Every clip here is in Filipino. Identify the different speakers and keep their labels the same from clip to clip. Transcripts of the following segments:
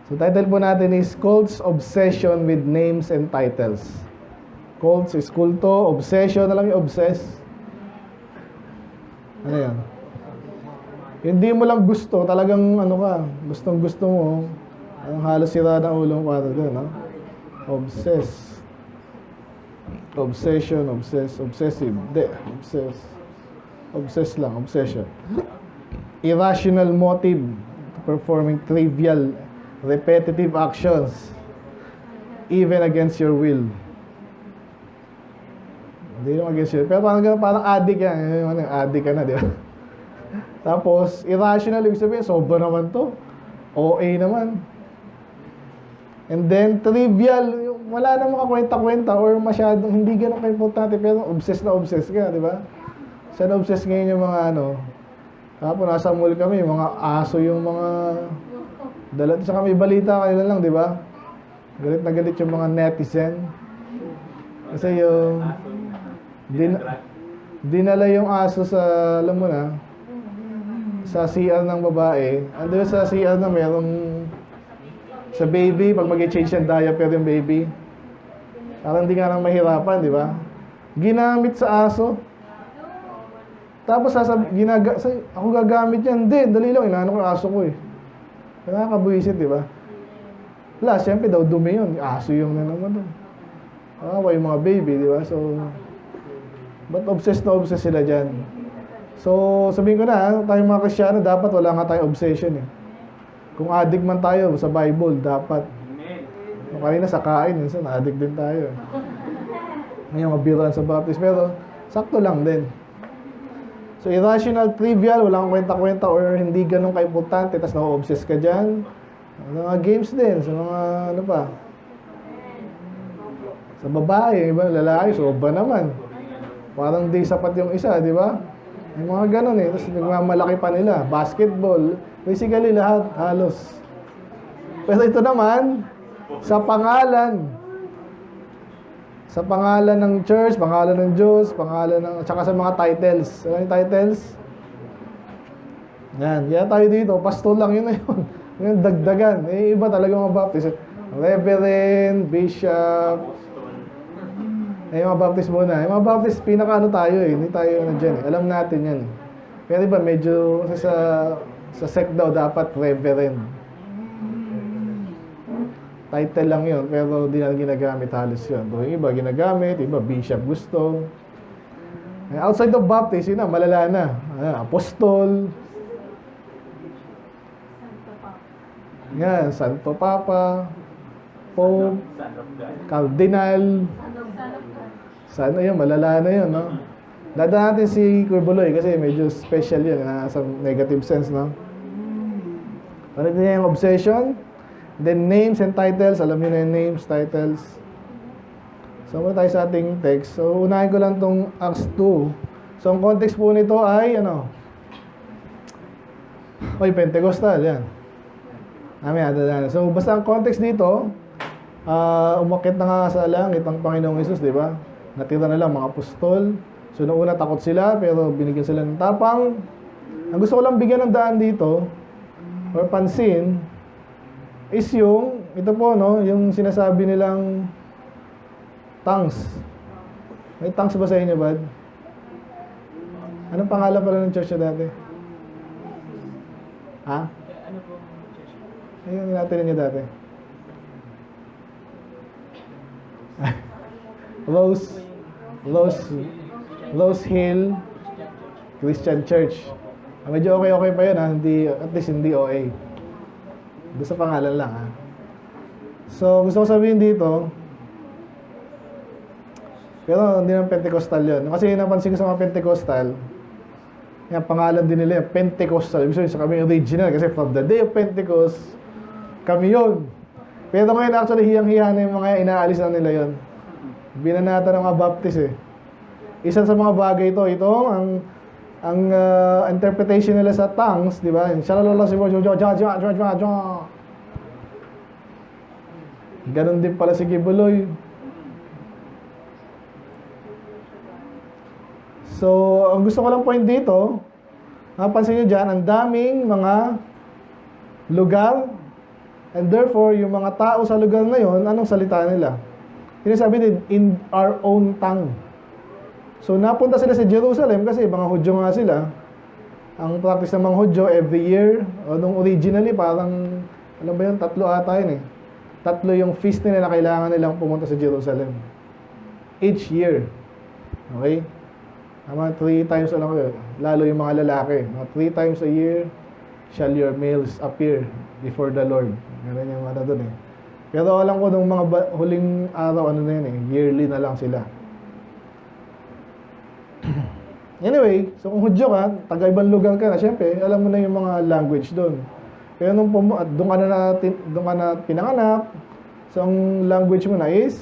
Speaker 1: So, title po natin is Cult's Obsession with Names and Titles. Cults is kulto, obsession, alam yung obsess? Ano yan? Hindi mo lang gusto, talagang ano ka, gustong gusto mo, ang halos sira ng ulo mo para doon, no? Obsess. Obsession, obsessive. Obsess lang, obsession. Irrational motive to performing trivial, repetitive actions, even against your will. Hindi naman against your will. Pero parang addict yan. Addict ka na, di ba? Tapos, irrational, ibig sabihin, sobra naman to. OA naman. And then, trivial, wala namang kakwenta-kwenta or masyadong hindi ganun ka-importante, pero obsessed na obsessed ka, di ba? Siya na obsessed ngayon yung mga ano. Tapos, nasa mall kami, yung mga aso yung mga dalat. Sa kami balita kanila lang, di ba? Galit na galit yung mga netizen. Kasi yung dinala yung aso sa, alam mo na, sa CR ng babae. Ando sa CR na merong sa baby, pag mag-change ng diaper yung baby. Parang hindi nga nang mahirapan, di ba? Ginamit sa aso. Tapos ako gagamit yan. Hindi, dali lang, inaano ko yung aso ko eh. Nakakabuisit, di ba? Wala, siyempre daw dumi yun. Aso yung naman doon. Yung mga baby, di ba? So, but obsessed na obsessed sila dyan. So, sabihin ko na, tayong mga Kristyano, dapat wala nga tayong obsession eh. Kung addict man tayo sa Bible, dapat. Kung kanina sa kain, minsan addict din tayo. Ngayon, mabiruan sa baptist. Pero, sakto lang din. So, irrational, trivial, walang kwenta-kwenta or hindi ganun ka-importante, tapos na-obsess ka dyan. Mga games din, sa mga ano pa. Sa babae, iba, lalaki, sobra naman. Parang di sapat yung isa, di ba? Yung mga ganun eh. Tapos nagmamalaki pa nila. Basketball. Basically lahat, halos. Pero ito naman, sa pangalan. Sa pangalan ng church, pangalan ng Diyos, pangalan ng, tsaka sa mga titles. Ano yung titles? Yan. Kaya tayo dito, pastor lang yun na yun. Yung dagdagan. Eh, iba talaga mga baptist. Reverend, bishop. Eh, yung mga baptist muna. Yung mga baptist, pinaka-ano tayo eh. Hindi tayo dyan eh. Alam natin yan eh. Pero iba, medyo sa sect daw, dapat reverend. Title lang yun, pero di na ginagamit halos yun. Yung iba, ginagamit. Iba, bishop gusto. Outside of baptist, yun na, malala na. Apostol. Yan, Santo Papa. Pope. Cardinal. Sana yun, malala na yun, no? Dadaan natin si Corbuloy kasi medyo special yun, sa negative sense, no? Ano niya yung obsession? Then names and titles, alam niyo na yung names, titles. So, muna tayo sa ating text. So, unahin ko lang tong Acts 2. So, ang context po nito ay, ano? Pentecostal, yan. So, basta ang context dito, umakit na nga sa langit ang Panginoong Hesus, di ba? Natira na lang mga apostol. So, noong una takot sila, pero binigyan sila ng tapang. Ang gusto ko lang bigyan ng daan dito, or pansin, is yung, ito po, no, yung sinasabi nilang tongues. May tongues ba sa inyo, bad? Anong pangalan pala ng church na dati? Ha? Ano po church? Ayun, natin niyo dati. Rose Hill Christian Church. Medyo okay pa yun ha. Hindi, at least hindi OA. Doon sa pangalan lang ha. So gusto ko sabihin dito, pero hindi naman Pentecostal yun. Kasi napansin ko sa mga Pentecostal, yung pangalan din nila yung Pentecostal. Ibig sabihin sa kami original kasi from the day of Pentecost, kami yun. Pero ngayon actually hiyang-hiya na yung mga inaalis na nila yun. Binanata ng mga Baptist eh. Isa sa mga bagay ito ang interpretation nila sa tongues, di ba? Ganon din pala si Gibuloy. So, ang gusto ko lang point dito, napansin nyo dyan, ang daming mga lugar And therefore, yung mga tao sa lugar na yon, anong salita nila? Sinasabi din, in our own tongue. So, napunta sila sa Jerusalem kasi mga Hudyo nga sila. Ang practice ng mga Hudyo, every year, o nung originally, parang, alam ba yun, 3 ata yun eh. 3 yung feast nila na kailangan nilang pumunta sa Jerusalem. Each year. Okay? Mga 3 times, alam ko yun, lalo yung mga lalaki. Mga 3 times a year, shall your males appear before the Lord. Ganun yung ano dun eh. Pero alam ko nung mga huling araw, ano na yun eh, yearly na lang sila. Anyway, so kung Hudyo ka, taga-ibang lugar ka na, syempre, alam mo na yung mga language doon. Pero nung doon ka na pinanganak, so ang language mo na is,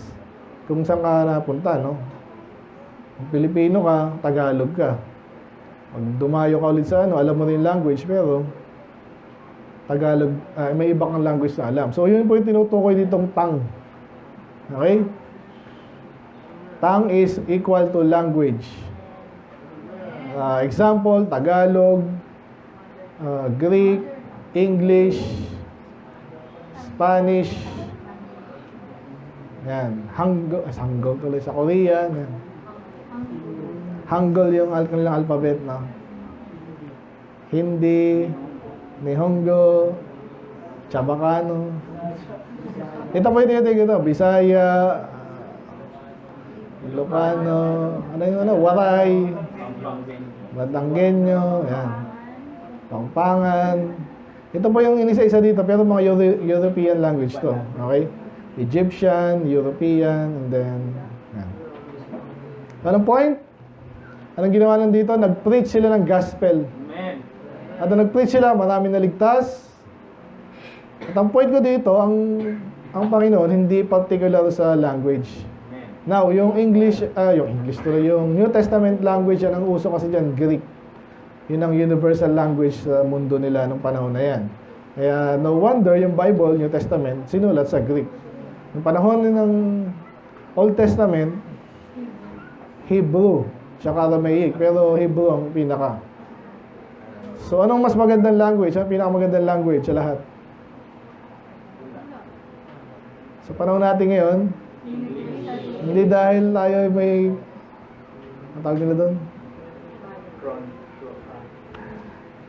Speaker 1: kung saan ka napunta, no? Kung Pilipino ka, Tagalog ka. Pag dumayo ka ulit sa ano, alam mo na yung language, pero Tagalog, may iba kang language na alam. So, yun po yung tinutukoy ditong tongue. Okay? Tongue is equal to language. Example, Tagalog, Greek, English, Spanish, yan, Hangul tuloy sa Korean, yan. Hangul yung kanilang alphabet, no? Hindi, Nihongo, Chabacano. Ito po ito, Bisaya, Ilocano, ano yung ano, Waray, Batanggenyo, yan. Pampangan. Ito po yung inisa-isa dito, pero mga European language to. Okay? Egyptian, European, and then, yan. Anong point? Anong ginawa lang dito? Nag-preach sila ng gospel. Amen. At nag-preach sila, marami naligtas. At ang point ko dito, ang Panginoon, hindi particular sa language. Now, yung New Testament language, yan ang uso kasi dyan, Greek. Yun ang universal language sa mundo nila nung panahon na yan. Kaya, no wonder, yung Bible, New Testament, sinulat sa Greek. Nung panahon ng Old Testament, Hebrew, tsaka Aramaic, pero Hebrew ang pinaka. So, anong mas magandang language? Ang pinakamagandang language sa lahat? Sa panahon natin ngayon, hindi dahil tayo may, ang tawag nila doon?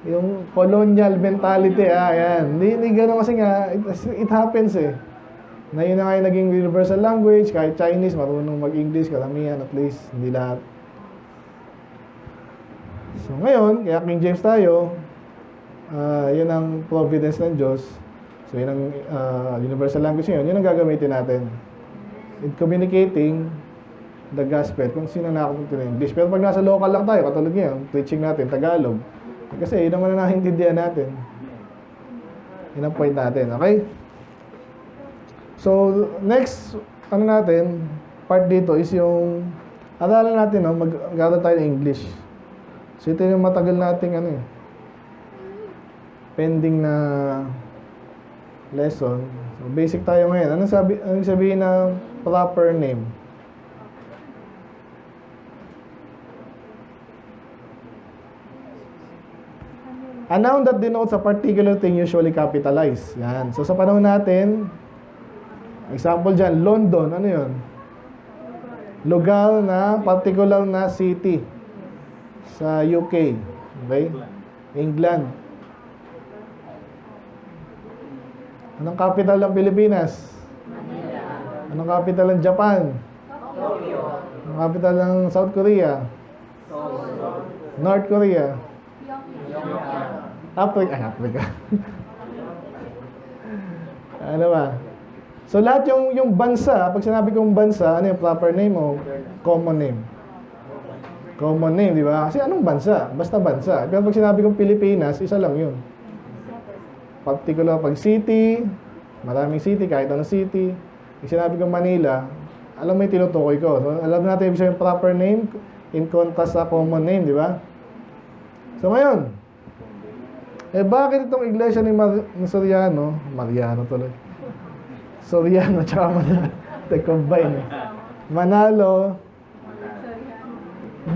Speaker 1: Yung colonial mentality, yan. Hindi gano'n kasi nga, it happens eh. Na yun na nga yung naging universal language, kahit Chinese, marunong mag-English, karamihan at least, hindi lahat. So ngayon, kaya King James tayo, yun ang providence ng Diyos. So yun ang universal language ngayon, yun ang gagamitin natin. In communicating the gospel, kung sino nakapunta ng English. Pero pag nasa local lang tayo, katulad ngayon, preaching natin, Tagalog. Kasi yun naman na nakaintindihan natin. Yun ang point natin, okay? So, next, part dito is yung, aralan natin, no, mag-aral tayo ng English. So, ito yung matagal nating, pending na lesson. So, basic tayo ngayon. Anong sabihin ng proper name? A noun that denotes a particular thing usually capitalized. Yan. So, sa panahon natin, example dyan, London. Ano yun? Lugar na, particular na city sa UK. Okay? England. Anong capital ng Pilipinas? Manila. Anong capital ng Japan? Tokyo. Anong capital ng South Korea? Seoul. North Korea? Africa. Ano ba? So lahat yung bansa, pag sinabi kong bansa, ano yung proper name o common name? Common name, di ba? Kasi anong bansa? Basta bansa. Pero pag sinabi kong Pilipinas, isa lang yun. Particular pag city, maraming city, kahit anong city. Pag sinabi kong Manila, alam mo yung tinutukoy ko. So, alam natin yung proper name in contrast sa common name, di ba? So ngayon, bakit itong iglesia ni Soriano, Mariano tuloy, Soriano tsaka Manalo, combine Manalo,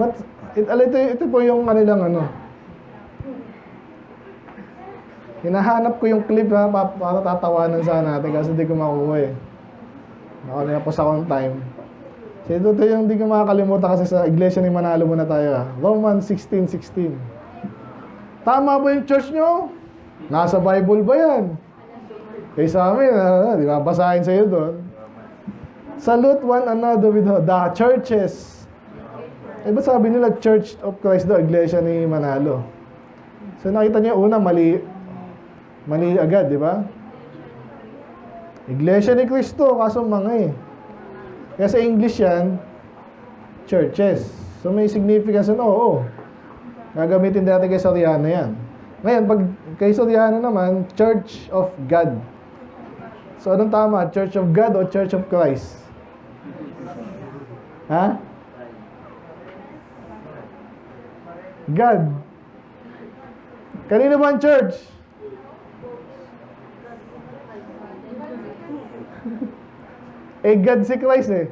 Speaker 1: but ito po yung kanilang Hinahanap ko yung clip ha, para tatawanan sana natin kasi hindi ko makuha eh. Nakalapos akong time. So ito yung hindi ko makakalimutan kasi sa iglesia ni Manalo muna tayo ha. Romans 16:16. Tama ba yung church nyo? Nasa Bible ba yan? Kaya sa amin, di ba, basahin sa'yo doon. Salute one another with the churches. Eh, ba't sabi nila Church of Christ daw, iglesia ni Manalo? So nakita niyo una, mali agad, di ba? Iglesia ni Cristo, kaso mga eh. Kaya sa English yan, churches. So may significance na, oo. Gagamitin natin kay Soriano yan. Ngayon, pag kay Soriano naman, Church of God. So anong tama? Church of God o Church of Christ? Ha? God. Kanino ba ang church? Eh, God si Christ eh.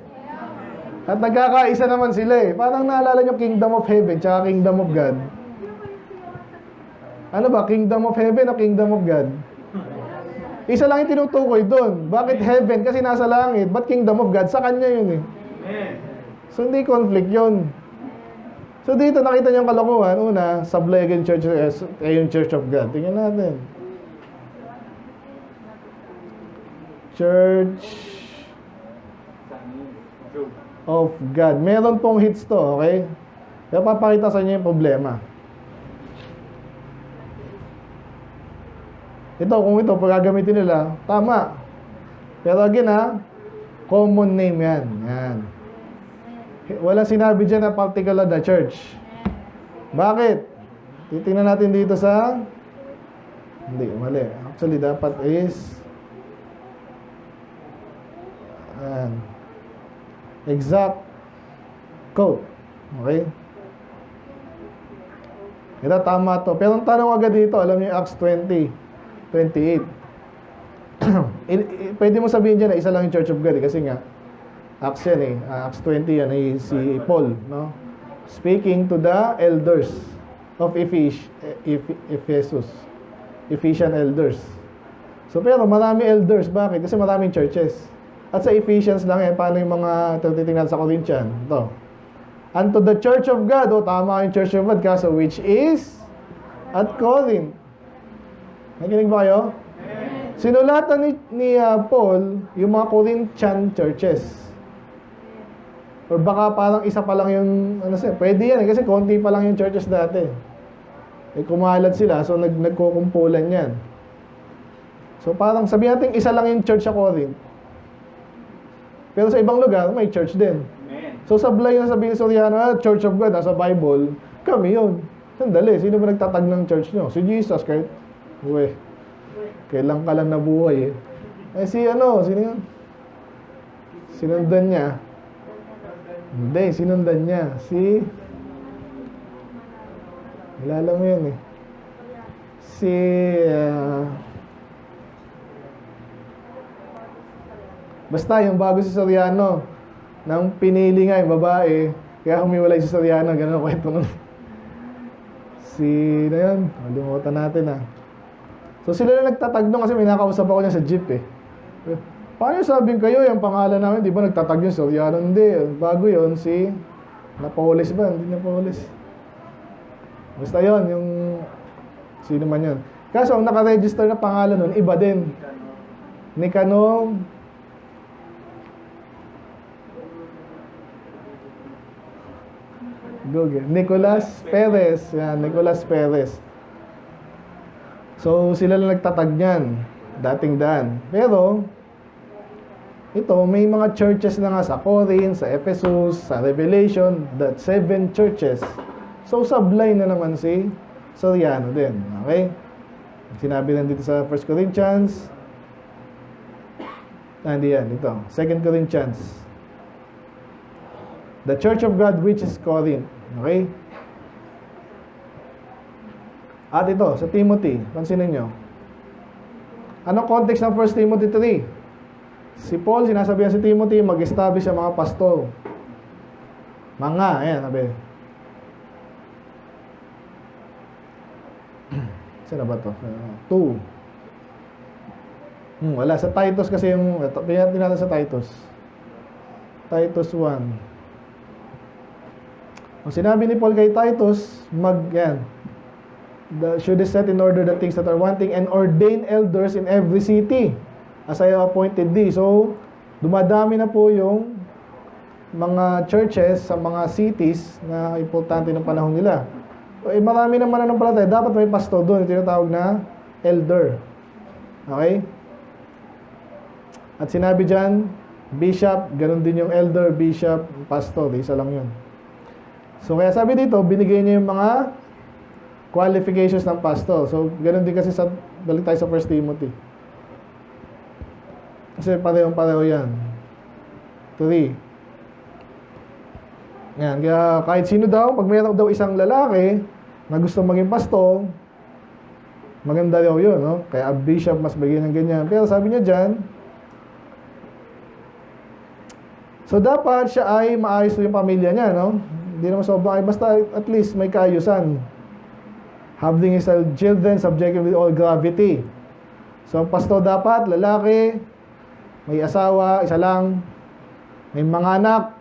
Speaker 1: At nagkakaisa naman sila eh. Parang naalala nyo Kingdom of Heaven tsaka Kingdom of God. Ano ba? Kingdom of Heaven o Kingdom of God? Isa lang yung tinutukoy doon. Bakit Heaven? Kasi nasa langit. Ba't Kingdom of God? Sa kanya yun eh. So hindi conflict yun. So dito nakita niyo yung kalokohan. Una, Sablegan Church yung Church of God. Tingnan natin. Church of God. Meron pong hits to, okay? Kaya papakita sa inyo yung problema. Ito, kung ito, pag gagamitin nila, tama. Pero again ha, common name yan. Yan. Wala sinabi dyan na particular na church. Bakit? Titingnan natin dito sa... Hindi, mali. Actually, dapat is... exact quote. Okay? Ito, tama to. Pero ang tanong agad dito, alam niyo Acts 20:28. Pwede mo sabihin dyan na isa lang yung Church of God kasi nga Acts yan eh. Acts 20 yan eh, si Paul, no? Speaking to the elders of Ephesus. Ephesian elders. So pero marami elders. Bakit? Kasi maraming churches. At sa Ephesians lang yan, paano yung mga titingnan sa Corinthian? Ito. Unto the Church of God, o tama yung Church of God, kaso which is at Corinth. Nakinig ba kayo? Sinulatan ni Paul yung mga Corinthian churches. Or baka parang isa pa lang yung, pwede yan kasi konti pa lang yung churches dati. Eh kumalat sila, so nagkukumpulan yan. So parang sabihin natin isa lang yung church sa Corinth. Pero sa ibang lugar, may church din. So sablay na sabihin ni Soriano, Church of God, nasa Bible, kami yun. Sandali, sino ba nagtatag ng church nyo? Si Jesus, kahit, kailan ka lang nabuhay eh. Eh sino yun? Sinundan niya. Hindi, sinundan niya. Kilala mo yun eh. Basta yung bago si Soriano, nang pinili nga yung babae, kaya humiwalay si Soriano, gano'n ang kwento nun. Na yun, malimutan natin ah. So sila na nagtatag nung kasi may nakausap ako niya sa jeep eh. Paano sabing kayo, yung pangalan namin, di ba nagtatag yung Soriano? Hindi, bago yun, Napoles ba? Hindi Napoles. Basta yun, yung, sino man yun. Kaso, ang nakaregister na pangalan nun, iba din. Nicanor, Google. Nicolas Perez. Yan, Nicolas Perez. So, sila lang nagtatag niyan. Dating daan. Pero, ito, may mga churches na nga sa Corinth, sa Ephesus, sa Revelation, that 7 churches. So, sablay na naman si Soriano din. Okay? Sinabi lang dito sa 1 Corinthians. Hindi yan, dito. 2 Corinthians. The Church of God which is Corinth. Okay? At ito, sa Timothy, pansinin nyo. Anong context ng 1 Timothy 3? Si Paul, sinasabihan si Timothy, mag-establish ang mga pastor. Ayan, sabi. Saan na ba to? 2. Wala. Sa Titus kasi yung... Tingnan natin sa Titus. Titus 1. Ang sinabi ni Paul kay Titus, yan. Should set in order the things that are wanting and ordain elders in every city as I have appointed thee. So, dumadami na po yung mga churches sa mga cities na importante ng panahon nila. Marami naman nananampalataya. Dapat may pastor doon. Ito yung tawag na elder. Okay? At sinabi dyan, bishop, ganun din yung elder, bishop, pastor. Isa lang yun. So, kaya sabi dito, binigay niya yung mga qualifications ng pastor. So, ganun din kasi balik tayo sa 1 Timothy. Kasi parehong-pareho yan. 3. Yan, kaya kahit sino daw, pag mayroon daw isang lalaki na gusto maging pastor, maganda daw yun, no? Kaya a bishop mas bigyan ng ganyan. Pero sabi niya dyan, so dapat siya ay maayos yung pamilya niya, no? Hindi naman sobrang, basta at least may kaayusan. Having his children subjected with all gravity. So ang pastor dapat, lalaki, may asawa, isa lang, may mga anak.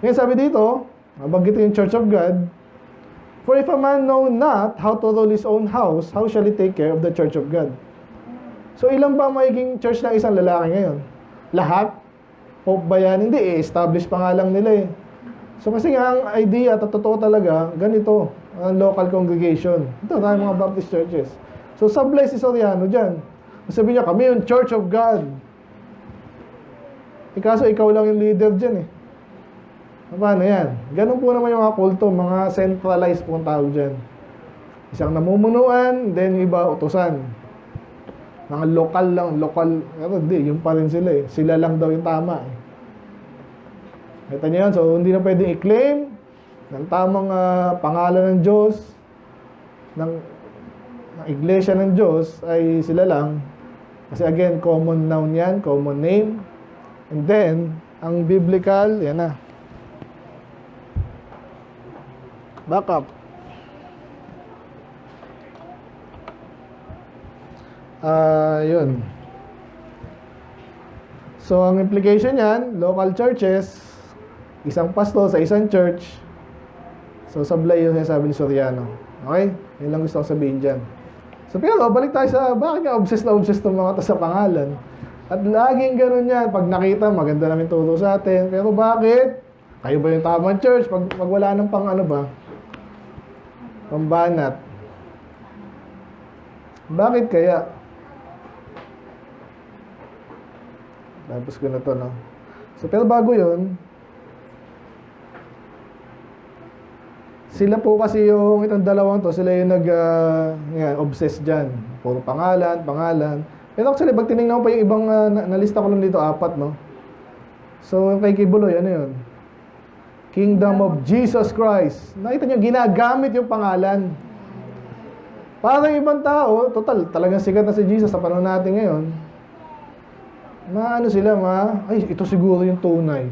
Speaker 1: Ngayon sabi dito, mabanggit yung Church of God, for if a man know not how to rule his own house, how shall he take care of the Church of God? So ilan ba magiging church ng isang lalaki ngayon? Lahat? Pope ba yan? Hindi, establish pa nga lang nila eh. So kasi nga ang idea, at totoo talaga, ganito, ang local congregation. Ito tayo mga Baptist churches. So sablay si Soriano dyan. Sabi niya, kami yung Church of God. Kaso ikaw lang yung leader dyan eh. Paano yan? Ganun po naman yung mga kulto, mga centralized po ang tawag dyan. Isang namumunuan, then iba utusan. Mga lokal lang, pero hindi, yung pa rin sila eh. Sila lang daw yung tama eh. Kita niyo yan, so hindi na pwedeng i-claim ng tamang pangalan ng Diyos, ng iglesia ng Diyos, ay sila lang. Kasi again, common noun yan, common name. And then, ang biblical, yan na. Back up. Yun. So, ang implication yan, local churches, isang pastor sa isang church. So, sablay yung sinasabi ni Soriano. Okay? Yun lang gusto kong sabihin dyan. So, pero, balik tayo sa, bakit nga obsessed itong mga to sa pangalan? At laging ganun yan. Pag nakita, maganda namin turo sa atin. Pero bakit? Kayo ba yung tamang church? Pag wala ng pang ano ba? Pambanat. Bakit kaya? Tapos ko na to, no? So, pero bago yun, sila po kasi yung itong dalawang to, sila yung obsess dyan. Puro pangalan. Pero actually, pag tinignan ko pa yung ibang, nalista ko lang dito, 4, no? So, yung kay Kibuloy, ano yun? Kingdom of Jesus Christ. Nakita nyo, ginagamit yung pangalan. Parang ibang tao, total, talagang sikat na si Jesus sa panahon natin ngayon. Ano sila, ay, ito siguro yung tunay.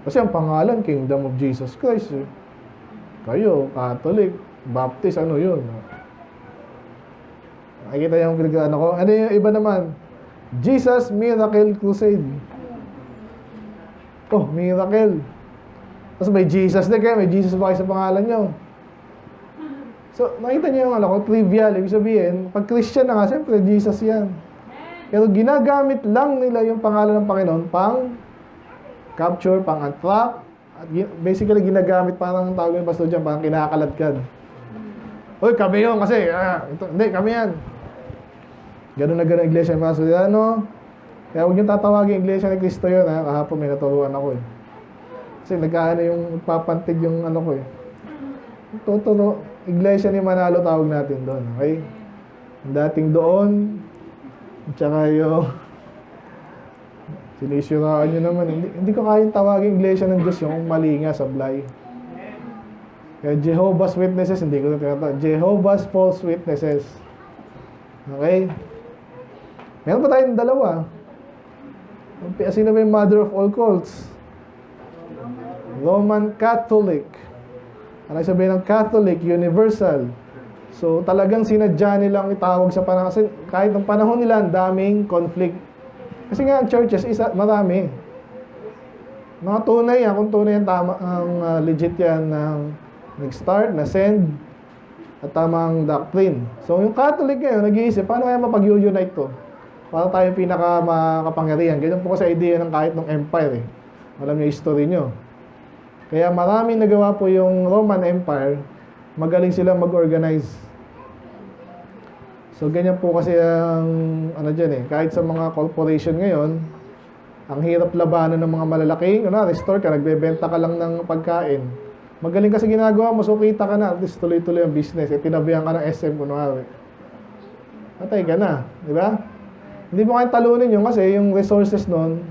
Speaker 1: Kasi ang pangalan, Kingdom of Jesus Christ. Eh. Kayo, Catholic, Baptist, ano yun? Nakikita yung pinag-ano ko. Ano yung iba naman? Jesus Miracle Crusade. Oh, miracle. Tapos may Jesus din kayo, may Jesus ba kayo sa pangalan nyo? So, nakita niyo yung trivial. Ibig sabihin, pag Christian na nga, siyempre, Jesus yan. Pero ginagamit lang nila yung pangalan ng Panginoon pang capture, pang attract. At basically, ginagamit parang tawag yung pastor dyan, parang kinakaladkad. Uy, kami yun kasi, hindi, kami yan. Ganun na ganun iglesia ng pastor. Kaya huwag niyong tatawagin iglesia ni Cristo yun. Kahapon may naturuan ako eh. Kasi nagkaano yung papantig yung ano ko eh. Totoo, iglesia ni Manalo tawag natin doon, okay? Ang dating doon, tsaka yung sinisiraan nyo naman. Hindi ko kayang tawagin iglesia ng Diyos yung mali nga, sablay. Kaya Jehovah's Witnesses, hindi ko na tinatawag. Jehovah's False Witnesses. Okay? Meron pa tayong dalawa. Sino ba yung mother of all cults? Roman Catholic. Ano sabihin ng Catholic? Universal. So talagang sinadya nilang itawag sa panahon. Kasi kahit ng panahon nila, ang daming conflict. Kasi nga ang churches, marami. Mga tunay yan, kung tunay yan, tama, legit yan, nag-start, na-send, at tamang doctrine. So yung Catholic ngayon, nag-iisip, paano kaya mapag-unite to? Para tayo pinaka-makapangyarihan. Ganyan po kasi idea ng kahit ng empire eh. Alam niyo yung history nyo. Kaya maraming nagawa po yung Roman Empire, magaling silang mag-organize. So ganyan po kasi ang ano dyan eh. Kahit sa mga corporation ngayon, ang hirap labanan ng mga malalaking, restore ka, nagbebenta ka lang ng pagkain. Magaling kasi ginagawa mo, so kita ka na, at least tuloy-tuloy ang business. Tinabihan ka ng SM, kunwari. Patay ka na, di ba? Hindi mo kayang talunin yun kasi yung resources nun,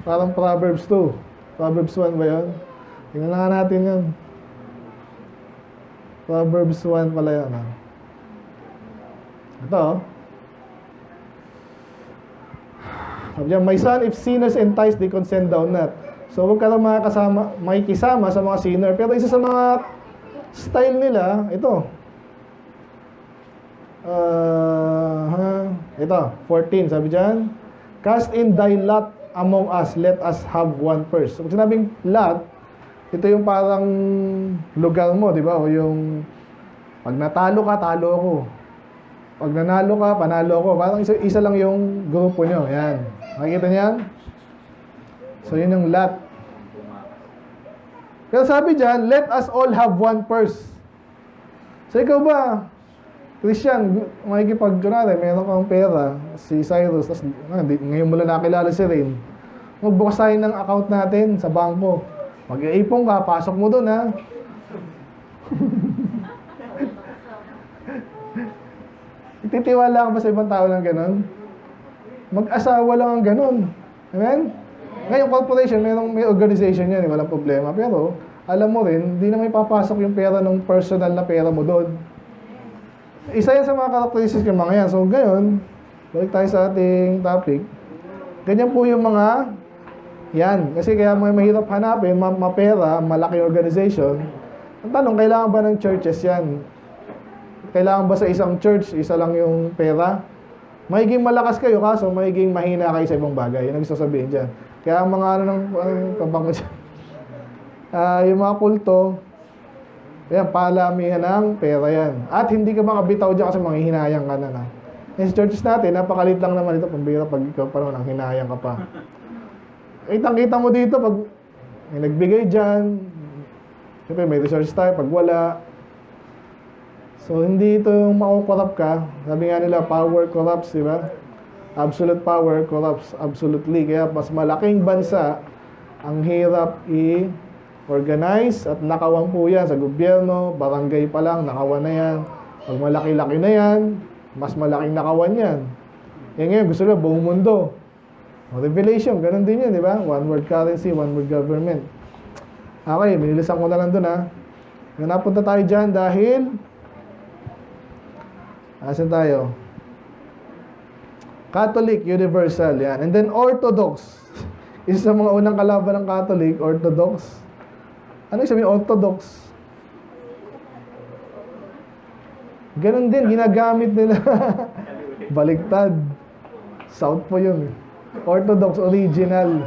Speaker 1: parang Proverbs 2. Proverbs 1 ba yun? Tingnan nga natin yun. Proverbs 1 pala yun. Ito. Sabi niya, my son, if sinners entice, they consent thou not. So, huwag ka lang makikisama sa mga sinner. Pero isa sa mga style nila, ito. Ito, 14, sabi dyan, cast in thy lot among us, let us have one purse. So, pag sinabing lot, ito yung parang lugar mo, di ba? O yung, pag natalo ka, talo ako. Pag nanalo ka, panalo ako. Parang isa lang yung grupo nyo. Yan. Makikita niyan? So, yun yung lot. Pero sabi dyan, let us all have one purse. So, ikaw ba, Christian, kunwari, meron kang pera, si Cyrus, tas, ngayon mo lang nakilala si Rain, magbukas tayo ng account natin sa bangko. Mag-iipon ka, pasok mo doon, ha? Titiwala ka ba sa ibang tao ng ganon? Mag-asawa lang ang ganon. Amen? Ngayon, corporation, may organization yan, walang problema. Pero, alam mo rin, hindi na may papasok yung pera ng personal na pera mo doon. Isa yan sa mga characteristics ng mga yan. So, ngayon, balik tayo sa ating topic. Ganyan po yung mga yan. Kasi kaya mahirap hanapin, mapera, malaki organization. Ang tanong, kailangan ba ng churches yan? Kailangan ba sa isang church, isa lang yung pera? Magiging malakas kayo, kaso magiging mahina kayo sa ibang bagay. Yan ang gusto sabihin dyan. Kaya ang mga kabango dyan. Yung mga kulto, yan, palamihan ng pera yan. At hindi ka makabitaw dyan kasi manghihinayang ka na. Yung churches natin, napakalit lang naman ito. Pambira pag ikaw pa naman, hinayang ka pa. Kitang-kita mo dito, pag may nagbigay dyan, siyempre may resources tayo, pag wala. So, hindi ito yung makukorrupt ka. Sabi nga nila, power corrupts, di ba? Absolute power corrupts absolutely. Kaya mas malaking bansa, ang hirap organize at nakawan po yan sa gobyerno, barangay pa lang, nakawan na yan. Pag malaki-laki na yan, mas malaking nakawan yan. Ngayon, gusto nila buong mundo. Revelation, ganun din yan, di ba? One world currency, one world government. Okay, minilisan ko na lang dun, ha. Napunta tayo dyan dahil asan tayo? Catholic, universal, yan. And then Orthodox. Isa sa mga unang kalaban ng Catholic, Orthodox. Ano yung sabihin, Orthodox? Ganon din, ginagamit nila. Baliktad. South po yun. Orthodox, original.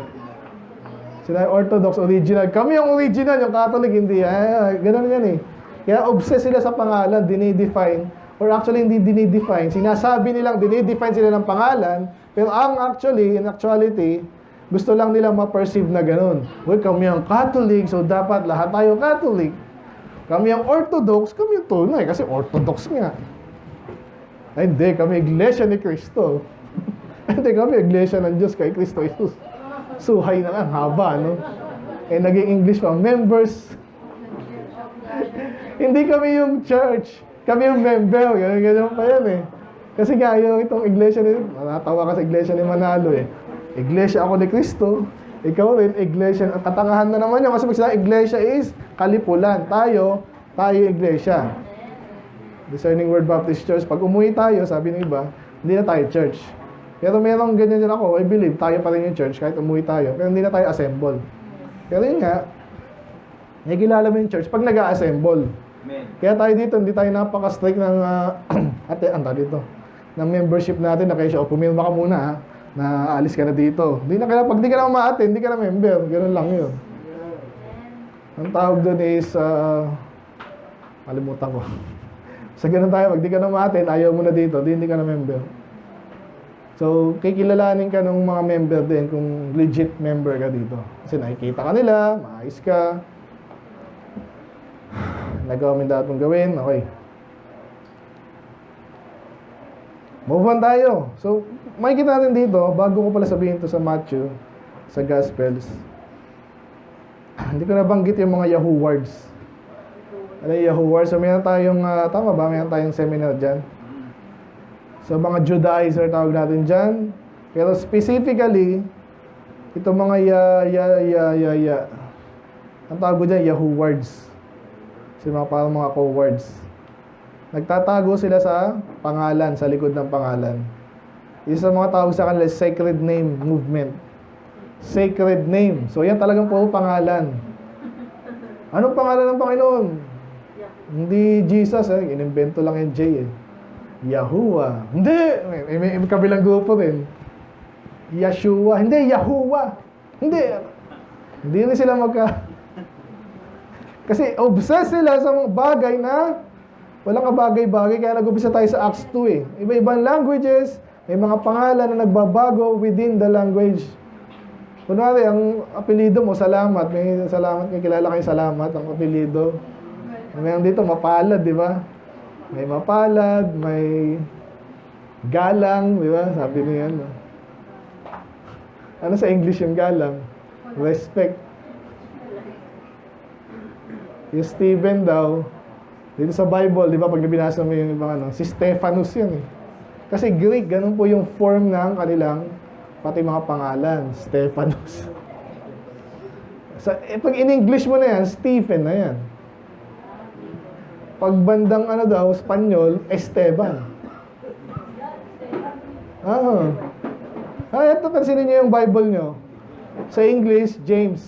Speaker 1: Sila Orthodox, original. Kami yung original, yung Catholic, hindi. Ganon yan eh. Kaya obsessed sila sa pangalan, dinidefine. Or actually, hindi dinidefine. Sinasabi nilang dinidefine sila ng pangalan, pero ang in actuality, gusto lang nila ma-perceive na ganun. Uy, kami ang Catholic, so dapat lahat tayo Catholic. Kami ang Orthodox, kami yung tunay, kasi Orthodox nga. Ay, hindi, kami Iglesia ni Cristo. Hindi, kami Iglesia ng Diyos kay Cristo Jesus. Suhay na lang, haba, no? Naging English pa, members. Hindi kami yung church, kami yung member, ganyan pa yan eh. Kasi nga, yung itong Iglesia ni, natawa ka sa Iglesia ni Manalo eh. Iglesia ako ni Cristo, ikaw rin, Iglesia. Ang katangahan na naman yun, kasi pag sila Iglesia is kalipulan. Tayo Iglesia. Discerning Word Baptist Church. Pag umuwi tayo, sabi ng iba, hindi na tayo church. Pero merong ganyan din ako, I believe, tayo pa rin yung church, kahit umuwi tayo. Pero hindi na tayo assemble. Pero yun nga, nakikilala mo yung church pag nag-a-assemble. Kaya tayo dito, hindi tayo napaka-strict ng dito, ng membership natin na kayo, pumilma ka muna ha, na alis ka na dito. Pag di ka na ma-attend, hindi ka na member. Ganun lang yun. Ang tawag doon is, kalimutan ko. Sa ganun tayo, pag di ka na ma-attend, ayaw mo na dito, hindi ka na member. So, kikilalanin ka ng mga member din kung legit member ka dito. Kasi nakikita ka nila, maayos ka. Nagawa mo yung dapat mong gawin, okay. Move on tayo. So, makikita natin dito, bago ko pala sabihin to sa Matthew, sa Gospels, hindi ko nabanggit yung mga Yahoo words. Ano yung Yahoo words? So, mayroon tayong, tama ba? Mayroon tayong seminar dyan. So, mga Judaizer tawag natin dyan. Pero specifically, ito mga ang tawag ko dyan, Yahoo words. So, parang mga co-words. Nagtatago sila sa pangalan, sa likod ng pangalan. Isa sa mga tawag sa kanila, sacred name movement. Sacred name. So, yan talagang puro pangalan. Anong pangalan ng Panginoon? Hindi Jesus, inimbento lang yung J Yahuwah. Hindi! May kabilang grupo rin. Yeshua. Hindi, Yahuwah. Hindi. Hindi rin sila Kasi obsessed sila sa mga bagay na walang kabagay-bagay. Kaya nag-umpisa tayo sa Acts 2 Iba-ibang languages, may mga pangalan na nagbabago within the language. Kunwari, ang apelido mo, Salamat. May Salamat, may kilala kayo Salamat, ang apelido. Mayroon dito, Mapalad, di ba? May Mapalad, may Galang, di ba? Sabi niya yan. Ano sa English yung Galang? Respect. Yung Stephen daw, dito sa Bible, di ba, pag binasa mo yung ibang si Stephanus yun Kasi Greek, ganun po yung form ng kanilang, pati mga pangalan, Stephanus. Pag in-English mo na yan, Stephen na yan. Pag bandang Espanyol, Esteban. Ito, pansinin niyo yung Bible nyo. Sa English, James.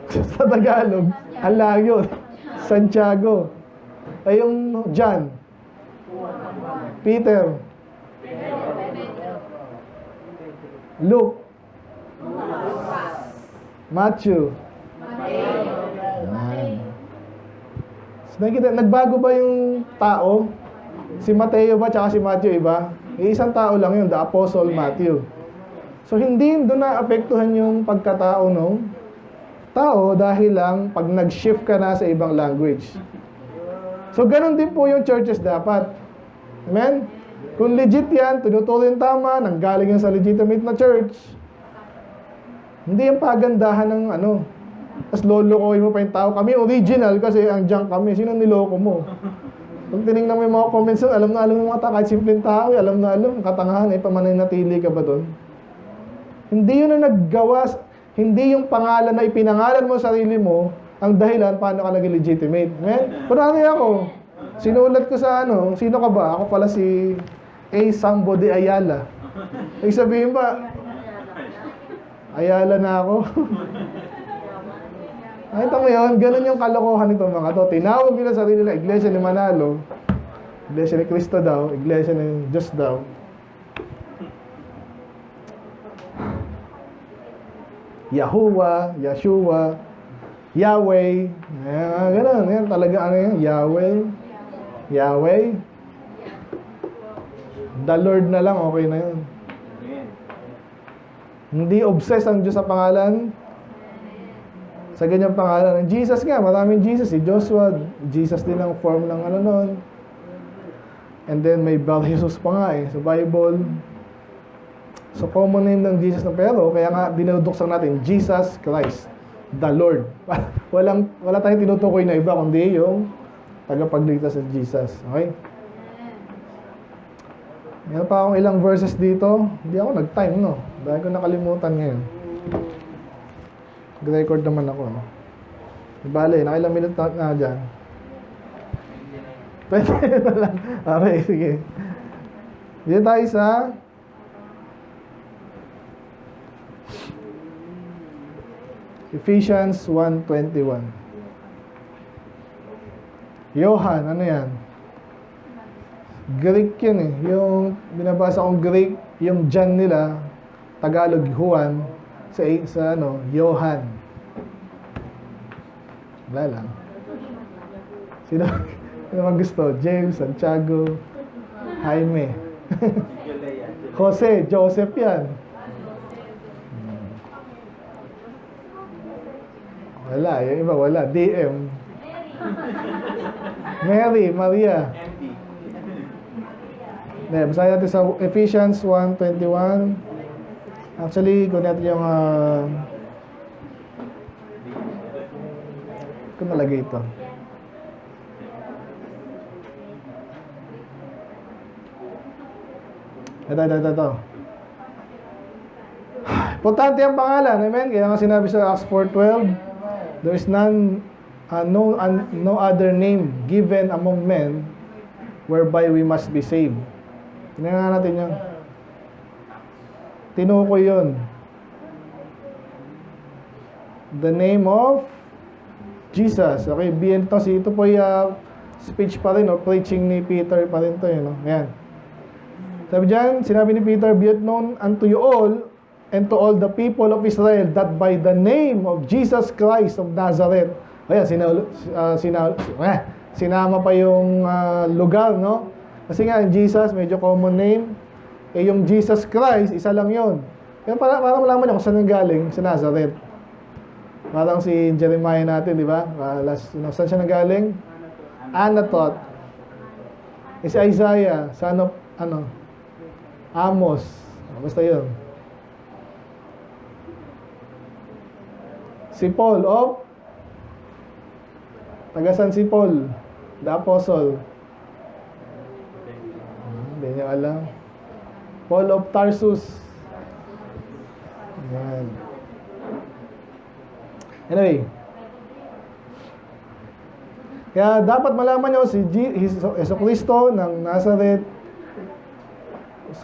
Speaker 1: Sa Tagalog, ang layo. Santiago. Ay yung John. Peter. Luke. Matthew. Nakikita, nagbago ba yung tao? Si Mateo ba tsaka si Matthew iba? Isang tao lang yun, the Apostle Matthew. So hindi doon na-apektuhan yung pagkatao ng tao dahil lang pag nag-shift ka na sa ibang language. So ganun din po yung churches dapat. Amen? Kung legit yan, tinuturo yung tama, nanggaling yan sa legitimate na church. Hindi yung pagandahan ng tapos lolokohin mo pa yung tao. Kami original kasi ang junk kami. Sino niloko mo? Pag tinignan mo yung mga comments, alam na alam ng mga tao, kahit simpleng tao, alam na alam, katangahan, pamanay-natili ka ba doon? Hindi yun na naggawa, hindi yung pangalan na ipinangalan mo sa sarili mo, ang dahilan paano ka naging legitimate. Amen? Kunwari ako, sinulat ko sa sino ka ba? Ako pala si A. Somebody Ayala. Ibig sabihin ba, Ayala na ako. Nakita mo yun, ganun yung kalokohan nito mga to. Tinawag nila sarili na Iglesia ni Manalo, Iglesia ni Cristo daw, Iglesia ni Diyos daw. Yahuwah, Yeshua, Yahweh. Ganun, yan talaga yan, Yahweh. Yahweh. The Lord na lang, okay na yun. Hindi obsessed ang Diyos sa pangalan. Sa ganyang pangalan. Jesus nga, maraming Jesus. Si Joshua, Jesus din ang form ng nun. And then may Bar Jesus pa nga sa Bible. So common name ng Jesus na pero, kaya nga dinuduksan natin, Jesus Christ, the Lord. Wala tayong tinutukoy na iba, kundi yung tagapagligtas sa Jesus. Okay? Meron pa akong ilang verses dito. Hindi ako nag-time, no? Dahil ko nakalimutan ngayon. Nag-record naman ako, no? Bale, nakailang minute na dyan. Pwede na lang. Okay, sige. Dito tayo sa Ephesians 1:21. Johan, ano yan? Greek yan eh. Yung binabasa kong Greek, yung John nila, Tagalog Juan, sa ano, Johan. Wala lang. Sino man gusto? James, Santiago, Jaime. Jose, Joseph yan. Wala, yung iba wala. DM. Mary, Maria. Basahin natin sa Ephesians 1:21. Actually, kung natin yung kung nalagay ito. Ito. Importante ang pangalan. Amen? Kaya nga sinabi sa Acts 4:12, there is no other name given among men whereby we must be saved. Tingnan natin yun. Tinukoy yun. The name of Jesus. Okay, ito po yung speech pa rin, or preaching ni Peter pa rin to, no? Ayan. Sabi dyan, sinabi ni Peter, be it known unto you all and to all the people of Israel that by the name of Jesus Christ of Nazareth. Ayan, sinama pa yung lugar, no? Kasi nga, Jesus, medyo common name. Eh, yung Jesus Christ, isa lang yun. Kaya para malaman nyo kung saan galing, sa Nazareth. Parang si Jeremiah natin, di ba? Saan siya nanggaling? Anatot. Eh, si Isaiah, son of, Amos. Basta yun. Si Paul of, tagasan si Paul, the apostle. Hindi niyo alam. Paul of Tarsus. Ayan. Anyway. Kaya dapat malaman nyo si Jesu Cristo ng Nazareth.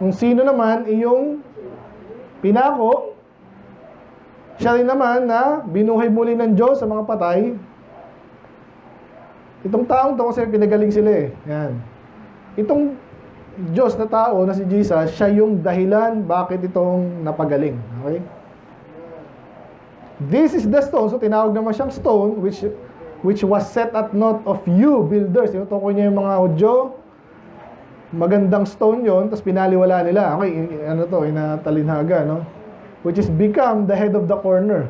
Speaker 1: Kung sino naman iyong pinako, siya rin naman na binuhay muli ng Diyos sa mga patay. Itong taong to kasi pinagaling sila eh. Yan. Itong Diyos na tao na si Jesus, siya yung dahilan bakit itong napagaling. Okay? This is the stone. So tinawag naman siyang stone which was set at naught of you builders. Tinutukoy niya yung mga Hudyo. Magandang stone yon, tapos pinaliwala nila. Okay, inatalinhaga, no? Which is become the head of the corner.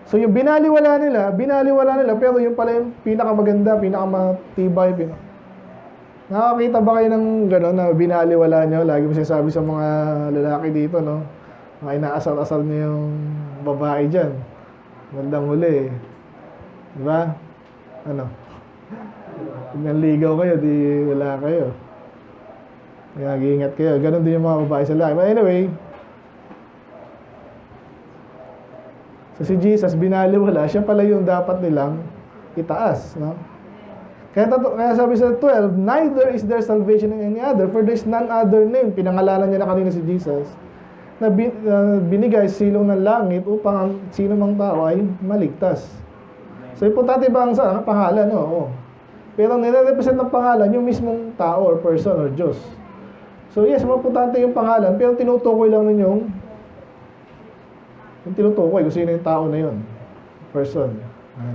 Speaker 1: So yung binaliwala nila, pero yung pala yung pinakamaganda, pinakamatibay, nakakita ba kayo ng gano'n na binaliwala nyo? Lagi mo sinasabi sa mga lalaki dito, no? Mga inaasar-asar nyo yung babae dyan. Magandang huli, eh. Diba? Ano? Kung nanligaw kayo, di wala kayo. Kaya nag-iingat kayo. Ganon din yung mga babae sa lalaki. But anyway, so si Jesus, binaliwala, siya pala yung dapat nilang itaas, no? Kaya sabi sa 12, neither is there salvation in any other, for there is none other name. Pinangalanan niya na kanina si Jesus, na binigay silong ng langit upang ang sino mang tao ay maligtas. So, importante ba ang pangalan? Oo. Pero ang nire-represent ng pangalan, yung mismong tao or person or Diyos. So, yes, importante yung pangalan, pero tinutukoy lang ninyong yung tinutukoy kung sino yung tao na yun. Person.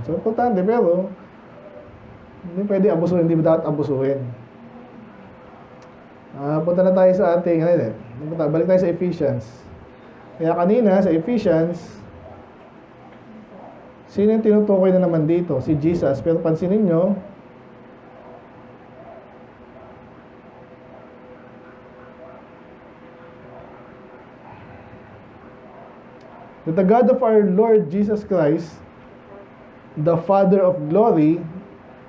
Speaker 1: So, importante, pero hindi pwede abusuhin, hindi ba dapat abusuhin? Punta na tayo sa ating, balik tayo sa Ephesians. Kaya kanina, sa Ephesians, sino yung tinutukoy na naman dito? Si Jesus. Pero pansinin nyo, that the God of our Lord Jesus Christ, the Father of glory,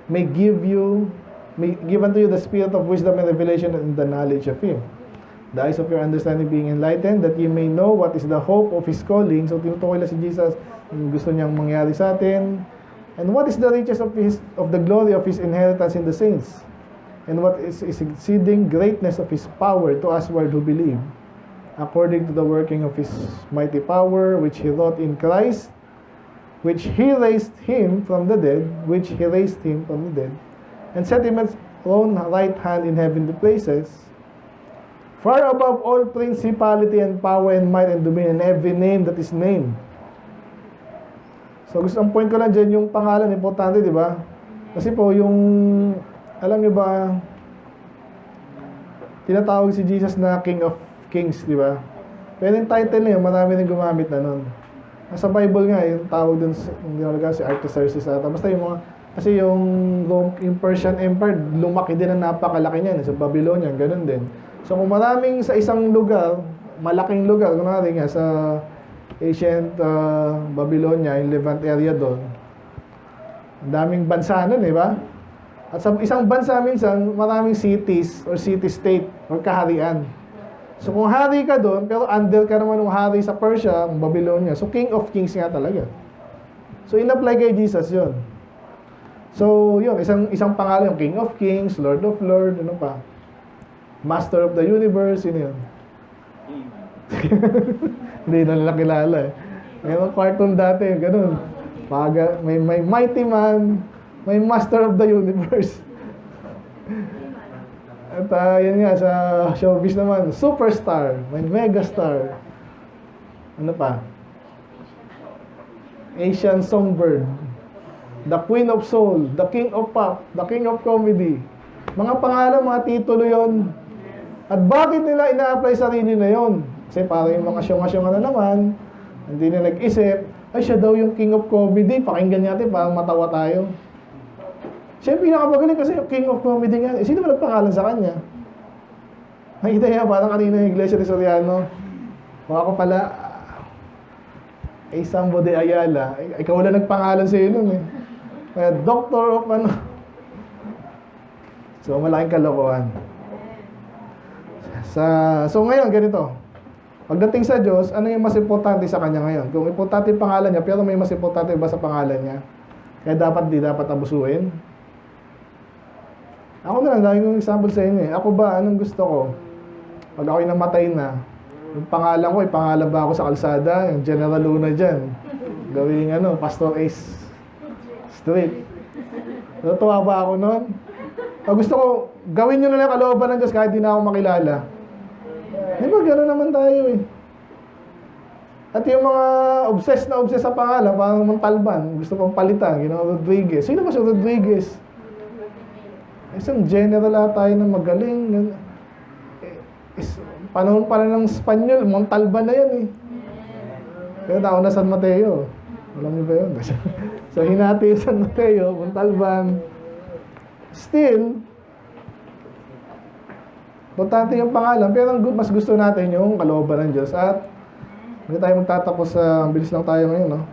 Speaker 1: may give unto you the spirit of wisdom and revelation and the knowledge of Him. The eyes of your understanding being enlightened, that you may know what is the hope of His calling. So, tinutukoy lang si Jesus, yung gusto niyang mangyari sa atin. And what is the riches of the glory of His inheritance in the saints? And what is exceeding greatness of His power to usward who believe, according to the working of His mighty power, which He wrought in Christ, which He raised Him from the dead, and set him at his own right hand in heavenly places, far above all principality and power and might and dominion and every name that is named. So gusto ang point ko lang dyan, yung pangalan, importante, di ba? Kasi po, yung, alam niyo ba, tinatawag si Jesus na King of Kings, di ba? Pero yung title na yun, marami rin gumamit na nun. Nasa Bible nga, yung tawag dun, hindi talaga si Artaxerxes ata. Basta yung mga, kasi yung Persian Empire, lumaki din ang napakalaki niyan. Sa Babylonian, ganun din. So kung maraming sa isang lugar, malaking lugar, kung nga sa ancient Babylonia, yung Levant area doon, ang daming bansa nun, di ba? At sa isang bansa minsan, maraming cities or city-state or kaharian. So kung hari ka doon, pero under ka naman ng hari sa Persia, ng Babylonia, so King of Kings nga talaga. So in-apply kay Jesus yun. So yun, isang pangalan, yung King of Kings, Lord of Lords, ano pa? Master of the Universe, yun yun. Hindi na nila kilala eh. Mayroong cartoon dati, ganun. May Mighty Man, may Master of the Universe. At yun nga, sa showbiz naman, Superstar, may Megastar. Ano pa? Asian Songbird, The Queen of Soul, The King of Pop, The King of Comedy. Mga pangalan, mga titulo yon. At bakit nila ina-apply sarili na yon? Kasi parang yung mga syong-syong na naman, hindi na nag-isip, ay siya daw yung King of Comedy, pakinggan natin para matawa tayo. Siya yung pinakamagaling kasi yung King of Comedy nga. Sino ba nagpangalan sa kanya? Nakita niya, parang kanina yung Iglesia de Soriano. Baka ko pala, Sambo de Ayala. Ikaw wala nagpangalan sa iyo nun eh. Kaya Doctor of ano. So, malaking kalokohan. So ngayon, ganito. Pagdating sa Diyos, ano yung mas importante sa Kanya ngayon? Kung importante yung pangalan niya, pero may mas importante ba sa pangalan niya? Kaya di dapat abusuin? Ako na lang, dahil yung example sa inyo eh. Ako ba, anong gusto ko? Pag ako'y namatay na, yung pangalan ko, pangalan ba ako sa kalsada? Yung General Luna dyan. Gawing Pastor Ace Street. Natutuwa ba ako nun? Pag gusto ko, gawin nyo na lang kalooban ng Diyos kahit di na ako makilala. Di ba, gano'n naman tayo eh. At yung mga obsessed sa pangalan, parang Montalban, gusto pang palitan, Rodriguez. Sino ba si Rodriguez? Isang general tayo na magaling. Panahon pala ng Espanyol, Montalban na yan eh. Kaya tao na San Mateo. Alam niyo ba yun? So hinati San Mateo, Montalban. Still, importante yung pangalan, pero ang mas gusto natin yung kalooban ng Diyos. At hindi tayo magtatapos sa bilis lang tayo ngayon, no?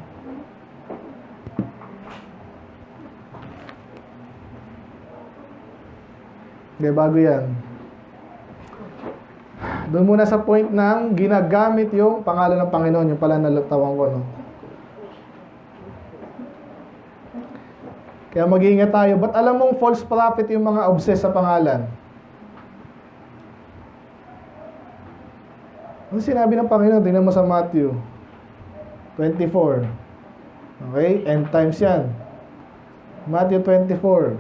Speaker 1: Okay, bago yan. Doon muna sa point ng ginagamit yung pangalan ng Panginoon, yung pala nalatawan ko, no? Kaya mag-iingat tayo. Ba't alam mong false prophet yung mga obsessed sa pangalan? Ano sinabi ng Panginoon? Tingnan mo sa Matthew 24. Okay? End times yan. Matthew 24.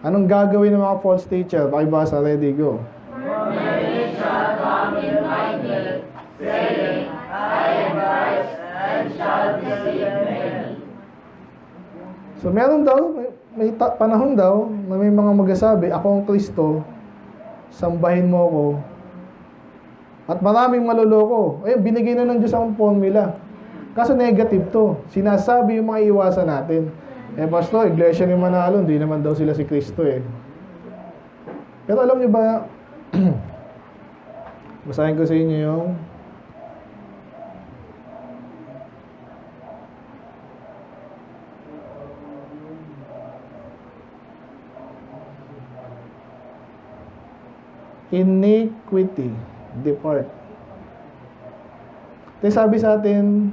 Speaker 1: Anong gagawin ng mga false teacher? Pakibasa, ready, go.
Speaker 2: Many shall come in my name, saying, I am Christ, and shall deceive many.
Speaker 1: So meron daw, may panahon daw na may mga magsasabi, ako ang Kristo, sambahin mo ako. At maraming maluloko. Ayun, binigay na ng Diyos ang formula. Kaso negative to. Sinasabi yung mga iwasan natin. Pastor, Iglesia ni Manalo, hindi naman daw sila si Kristo eh. Pero alam niyo ba, basahin ko sa inyo yung iniquity, depart. Ito sabi sa atin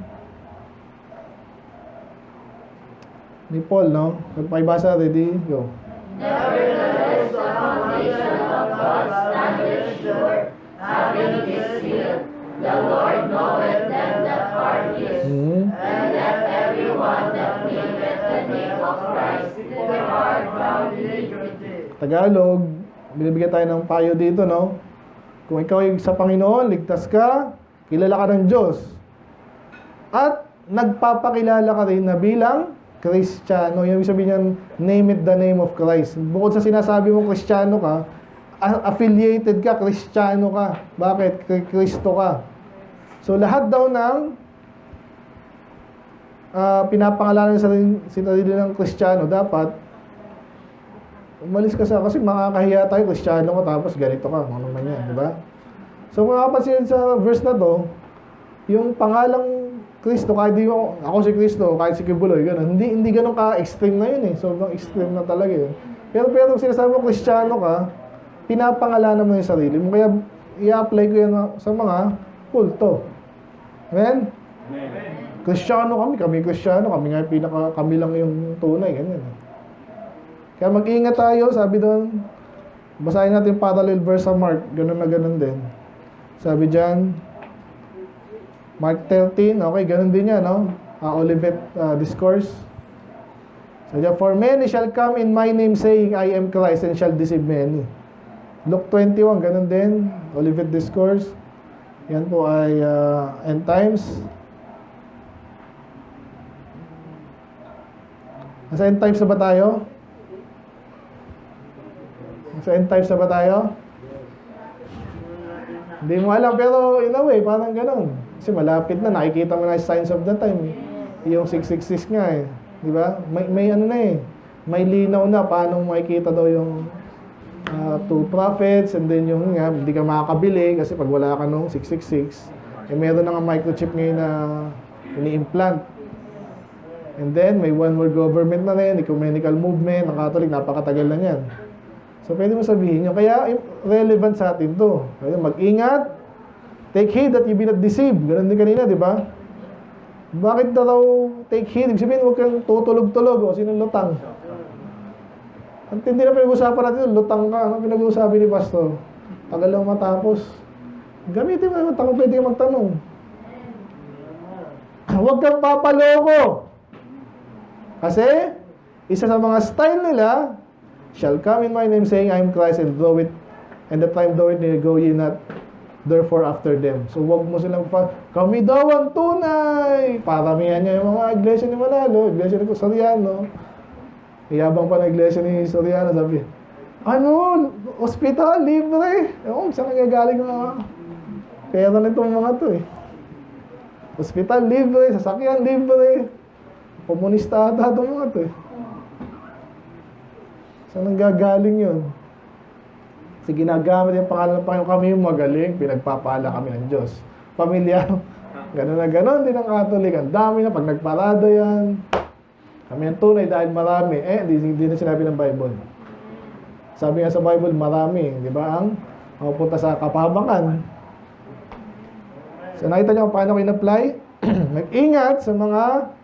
Speaker 1: ni Paul, no? Pagpaibasa, ready? Go.
Speaker 2: Nevertheless, the foundation of God standeth sure, having this seal, the Lord knoweth them that are his, and that every one that believeth the name of Christ depart from iniquity.
Speaker 1: Tagalog, binibigyan tayo ng payo dito, no? Kung ikaw ay sa Panginoon, ligtas ka, kilala ka ng Diyos. At nagpapakilala ka rin na bilang Kristiyano. Yung sabihin niyan, name it the name of Christ. Bukod sa sinasabi mo Kristiyano ka, affiliated ka, Kristiyano ka. Bakit? Kristo ka. So lahat daw ng pinapangalanan sa sarili ng Kristiyano, dapat umalis ka kasi makakahiya tayo, Kristiyano ka, tapos ganito ka, ano naman yan, di ba? So kung nakapansin sa verse na to, yung pangalang Kristo, kahit di ako si Kristo, kahit si Kibuloy, gano'n. Hindi ganun ka-extreme na yun eh. Sobrang extreme na talaga yun. Pero sinasabi mo Kristiyano ka, pinapangalanan mo yung sarili mo. Kaya i-apply ko yan sa mga kulto. Amen? Kristiyano kami Kristiyano, kami lang yung tunay, ganyan. Kaya mag-ingat tayo, sabi doon, basahin natin yung parallel verse sa Mark, ganun na ganun din. Sabi dyan, Mark 13, okay, ganun din yan, no? Olivet Discourse. So, for many shall come in my name saying, I am Christ, and shall deceive many. Luke 21, ganun din, Olivet Discourse. Yan po ay end times. Nasa end times na ba tayo? Nasa end times na ba tayo? Hindi mo alam, pero in a way, parang ganun. Kasi malapit na, nakikita mo na yung signs of the time. Yung 666 nga eh. Di ba? May ano na eh. May linaw na paano makikita daw yung two prophets, and then yung nga, hindi ka makakabili kasi pag wala ka nung 666. Eh meron na nga microchip ngayon na ini-implant. And then, may one world government na rin, ecumenical movement, ang Catholic, napakatagal na yan. So, pwede mo sabihin yun. Kaya, relevant sa atin to. Kaya, mag-ingat. Take heed that you be not deceived. Ganun din kanina, di ba? Bakit na raw take heed? Ibig sabihin, huwag kang tutulog-tulog. O, sinong lutang? Ang tindi na pinag-usapan natin, lutang ka. Ano pinag-uusabi ni Pastor? Tagal lang matapos. Gamitin mo yung tanong, pwede kang magtanong. Huwag kang papaloko. Kasi, isa sa mga style nila, shall come in my name saying, I am Christ, and the time doeth near, go ye not therefore after them. So, wag mo silang kami daw ang tunay. Paramihan niya yung mga iglesia ni Manalo, iglesia ni Soriano. Iyabang pa na iglesia ni Soriano, sabi, ano, hospital, libre. Ewan, saan nagagaling mga pera nitong mga to eh. Hospital, libre, sasakyan, libre. Komunista ata itong mga to eh. Saan nanggagaling yun? Kasi ginagamit yung pangalan ng Panginoon, kami yung magaling, pinagpapala kami ng Diyos. Pamilya, gano'n na gano'n din ang Catholic. Ang dami na, pag nagparada yan. Kami ang tunay dahil marami. Hindi na sinabi ng Bible. Sabi nga sa Bible, marami. Di ba? Ang mapupunta sa kapahabakan. So nakita niyo kung paano ko in-apply? Mag-ingat sa mga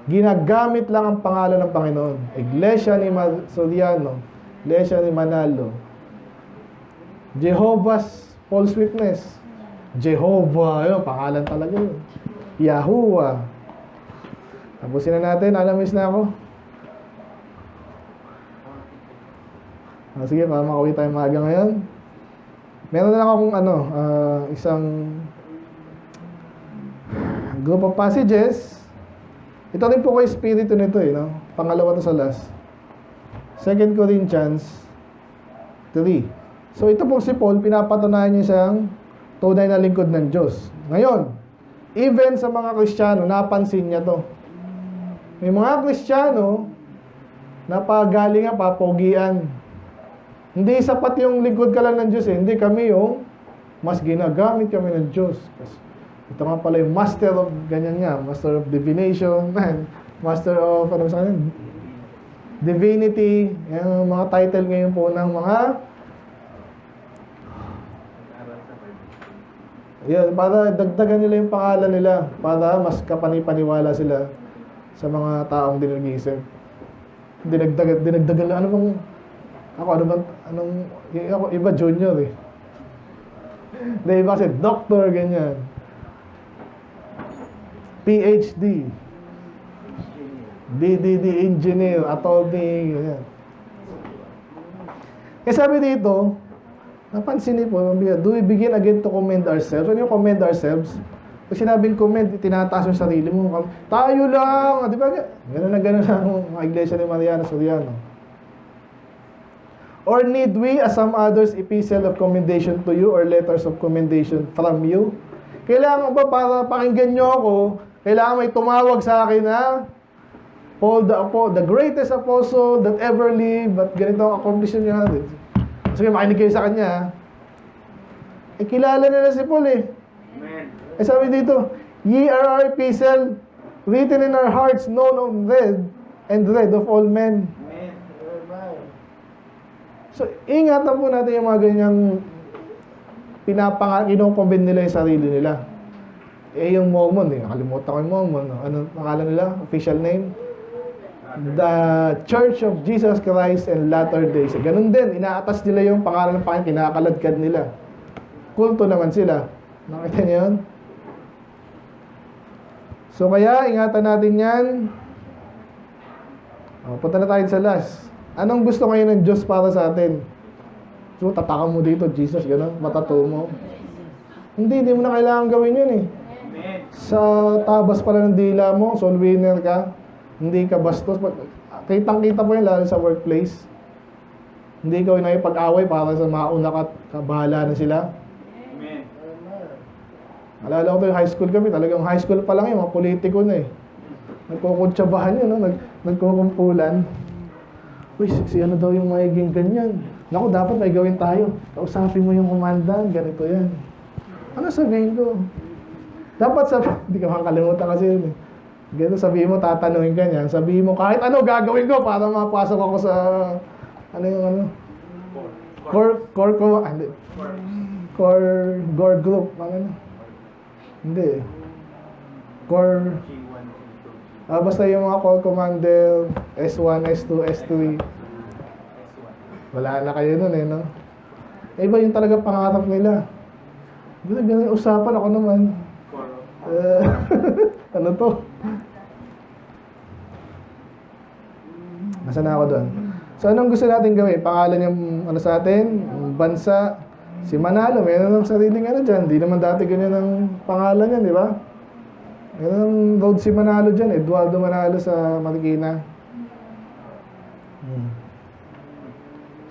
Speaker 1: ginagamit lang ang pangalan ng Panginoon. Iglesia ni Soriano, Iglesia ni Manalo, Jehovah's False Witness, Jehovah, yun, pangalan talaga yun. Yahuwah. Tapusin na natin, alamis na ako. Sige, para makauwi tayo maaga ngayon. Meron na lang akong isang group of passages. Ito rin po ko espiritu nito eh, no? Pangalawa to sa last. 2 Corinthians 3. So ito po si Paul, pinapatunayan niya siyang tunay na lingkod ng Diyos. Ngayon, even sa mga Kristiyano, napansin niya to. May mga Kristiyano na pagaling nga, papogian. Hindi sapat yung lingkod ka lang ng Diyos eh. Hindi kami yung mas ginagamit kami ng Diyos. Ito nga pala yung master of, ganyan nga, master of divination, master of, ano sa akin, divinity, yung mga title ngayon po ng mga, yun, para dagdagan nila yung pangalan nila, para mas kapanipaniwala sila sa mga taong dinag-iisip. Dinagdagan, ano bang, ako, iba junior eh. Di ba kasi doctor, ganyan. PhD, DDD engineer, attorney, ganyan. Kaya sabi dito, napansin niyo po, do we begin again to commend ourselves? When you commend ourselves, pag sinabing commend, tinataas yung sarili mo. Tayo lang! Di ba? Ganun ang mga iglesia ni Mariano Soriano. Or need we, as some others, epistle of commendation to you or letters of commendation from you? Kailangan ba para pakinggan nyo ako, kailangan may tumawag sa akin na Paul the greatest apostle that ever lived, but ganito ang accomplishment niya. Sige, makinig kayo sa kanya. Eh, kilala nila si Paul eh.
Speaker 3: Amen.
Speaker 1: Eh, sabi dito, ye are our epistle, written in our hearts, known and read of all men.
Speaker 3: Amen.
Speaker 1: So, ingatan po natin yung mga ganyang kinukombin nila yung sarili nila. Eh, yung Mormon, nakalimutan ko yung Mormon. Ano pangalan nila? Official name? The Church of Jesus Christ and Latter-day Saints. Ganun din, inaatas nila yung pangalan ng Panginoon, kinakaladkad nila. Kulto naman sila. Nakita niyo yun? So, kaya, ingatan natin yan. Punta na tayo sa last. Anong gusto ngayon ng Diyos para sa atin? So, tatakan mo dito, Jesus, gano'n, matato mo. Hindi mo na kailangan gawin yun eh.
Speaker 3: Amen.
Speaker 1: Sa tabas pala ng dila mo, soul winner ka, hindi ka bastos. Kitang-kita po yun, lalo sa workplace. Hindi ka pag-away para sa mauna ka, bahala na sila.
Speaker 3: Amen.
Speaker 1: Alala ko to yung high school kami, talagang high school pa lang yun, mga politiko na eh. Nagkukuntsabahan yun, no? Nagkukumpulan. Uy, si ano daw yung magiging ganyan? Naku, dapat may gawin tayo. Kausapin mo yung komandan, ganito yan. Ano sabihin ko? Dapat hindi ka makakalimutan kasi yun eh. Ganito sabihin mo, tatanungin ka niyan. Sabihin mo, kahit ano gagawin ko para mapasok ako sa, core group. Ano? Hindi. Core, basta yung mga core commander, S1, S2, S3. Wala na kayo nun eh, no? Iba yung talaga pangarap nila. Ganun yung usapan ako naman. Ano to? Nasaan na ako doon? So, anong gusto natin gawin? Pangalan yung sa atin? Bansa? Si Manalo, mayroon ng sariling dyan. Hindi naman dati ganyan ang pangalan yan, di ba? Mayroon ng road si Manalo dyan. Eduardo Manalo sa Marikina.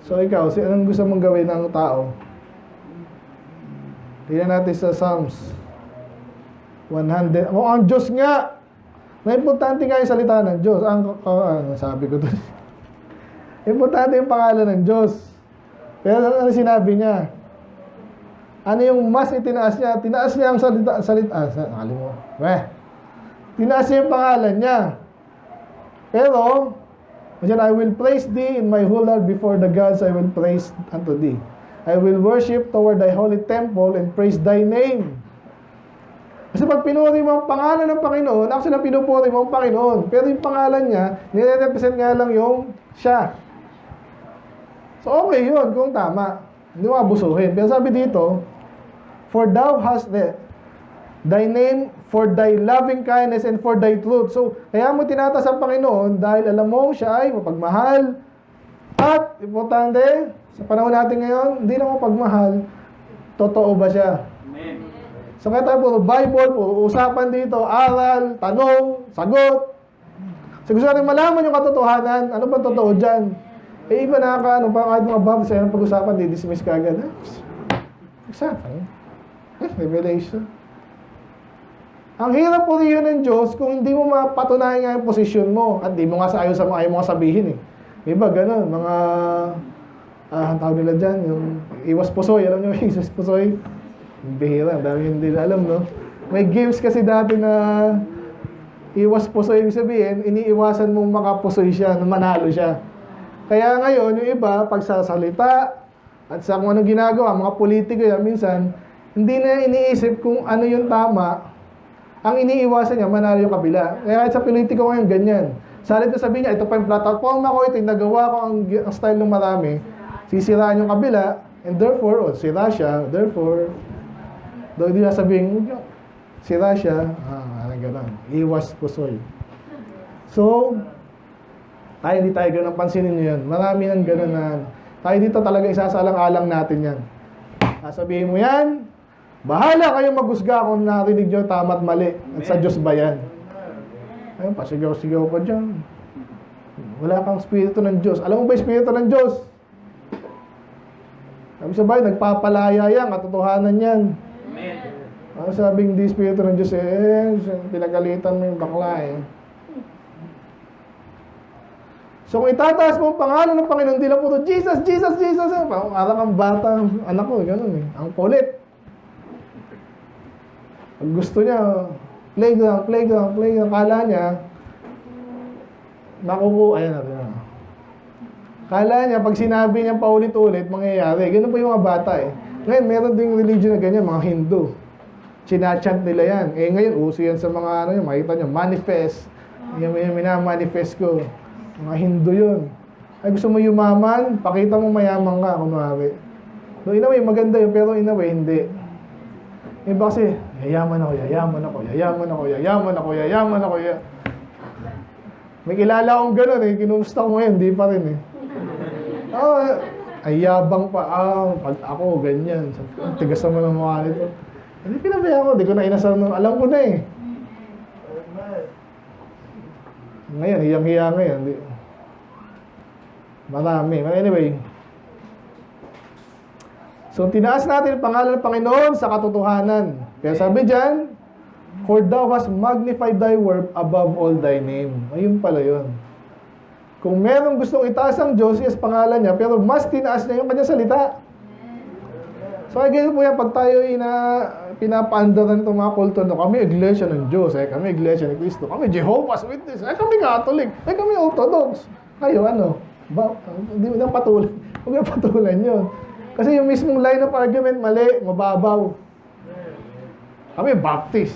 Speaker 1: So, ikaw, anong gusto mong gawin ng tao? Tingnan natin sa Psalms 100. Ang Diyos nga! Na importante nga yung salita ng Diyos. Sabi ko to. Importante yung pangalan ng Diyos. Pero ano sinabi niya? Ano yung mas itinaas niya? Tinaas niya ang tinaas niya yung pangalan niya. Pero, I will praise thee in my whole heart before the gods I will praise unto thee. I will worship toward thy holy temple and praise thy name. Kasi pag pinuri mo ang pangalan ng Panginoon, actually na pinupuri mo ang Panginoon. Pero yung pangalan niya, nire-represent nga lang yung siya. So okay yun, kung tama. Hindi mo abusuhin. Pero sabi dito, for thou hast thy name, for thy loving kindness, and for thy truth. So, kaya mo tinataas ang Panginoon dahil alam mo siya ay mapagmahal. At, importante, sa panahon natin ngayon, hindi na mapagmahal. Totoo ba siya?
Speaker 3: Amen.
Speaker 1: So kaya tayo puro Bible, puro usapan dito, aral, tanong, sagot. So gusto natin malaman yung katotohanan, ano ba totoo dyan? Eh iba kahit mga babs, anong pag-usapan, di-dismiss ka agad. Usapan? Revelation. Ang hirap po rin ng Diyos kung hindi mo mapatunayan nga yung posisyon mo at di mo nga ayaw mo nga sabihin eh. Iba ganun, mga ang tawag nila dyan, yung iwas pusoy, alam nyo yung iwas pusoy? Bihira, dami hindi na alam, no? May games kasi dati na iwas pusoy, ibig sabihin, iniiwasan mong makapusoy siya, na manalo siya. Kaya ngayon, yung iba, pagsasalita, at sa kung anong ginagawa, mga politiko yan, minsan, hindi na iniisip kung ano yung tama, ang iniiwasan niya, manalo yung kabila. Kaya kahit sa politiko ngayon, ganyan. Salit na sabihin niya, ito pa yung platform ako, ito yung nagawa ko, ang style ng marami, sisiraan yung kabila, and therefore, sira siya, therefore, doon hindi sabihin, sira siya, gano'n, iwas pusoy. So, hindi tayo gano'n, pansinin nyo yun. Marami ng gano'n na, Tayo dito talaga isasalang-alang natin yan. Sasabihin mo yan, bahala kayong maghusga kung narinig nyo tama at mali. At sa Diyos ba yan? Ayun, pasigaw-sigaw ka dyan. Wala kang Espiritu ng Diyos. Alam mo ba Espiritu ng Diyos? Sabi sa bahay, nagpapalaya yan, katotohanan yan. Ano sabing di Espiritu ng Diyos pinagalitan mo yung bakla So kung itataas mo ang pangalan ng Panginoon, di lang po ito, Jesus, Jesus, Jesus. Para kang bata, anak ko, ganun Ang kulit. Pag gusto niya, playground. Kala niya, ayan na. Kala niya, pag sinabi niya paulit-ulit, mangyayari. Ganun po yung mga bata Ngayon, meron ding religion na ganyan, mga Hindu. Sinachant nila yan. Ngayon, uso yan sa mga, makita nyo, manifest. Yung minamanifest ko. Mga Hindu yun. Ay, gusto mo yumaman, pakita mo mayaman ka, kunwari. No, in a way, maganda yun, pero in a way, hindi. Iba kasi, yayaman ako. May kilala akong gano'n kinumusta ko ngayon, di pa rin ay yabang pa, pag ako, ganyan. Tigas naman ng mukha nito. Hindi pinabaya ko, di ko na inasal nung, alam ko na Ngayon, hiyang-hiya ngayon. Marami. Anyway. So, tinaas natin ang pangalan ng Panginoon sa katotohanan. Kaya sabi dyan, for thou hast magnified thy word above all thy name. Ayun pala yun. Kung merong gustong itaas ang Diyos, yes, pangalan niya, pero mas tinaas niya yung kanyang salita. So, ganyan po yan, pag tayo pinapaandaran itong mga kulto, kami iglesia ng Diyos, kami iglesia ni Cristo, kami Jehovah's Witness, kami Catholic, kami Orthodox. Kayo, hindi mo nang patulan. Huwag yung patulan yun. Kasi yung mismong line of argument, mali, mababaw. Kami Baptist.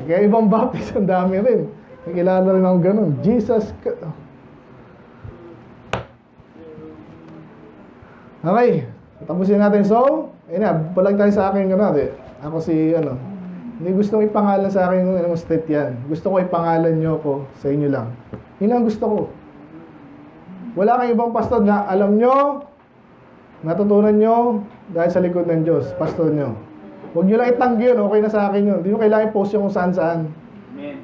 Speaker 1: Kaya ibang Baptist, ang dami rin. Nakilala rin ako ganun. Jesus. Okay. Tapusin natin. So, palag tayo sa akin. Ako hindi gustong ipangalan sa akin ng state yan. Gusto ko ipangalan nyo ko sa inyo lang. Yun ang gusto ko. Wala kang ibang pastor na alam nyo, natutunan nyo dahil sa likod ng Diyos, pastor nyo. Huwag nyo lang itanggi yun, okay na sa akin yun. Hindi nyo kailangan i-post yun kung saan-saan. Amen.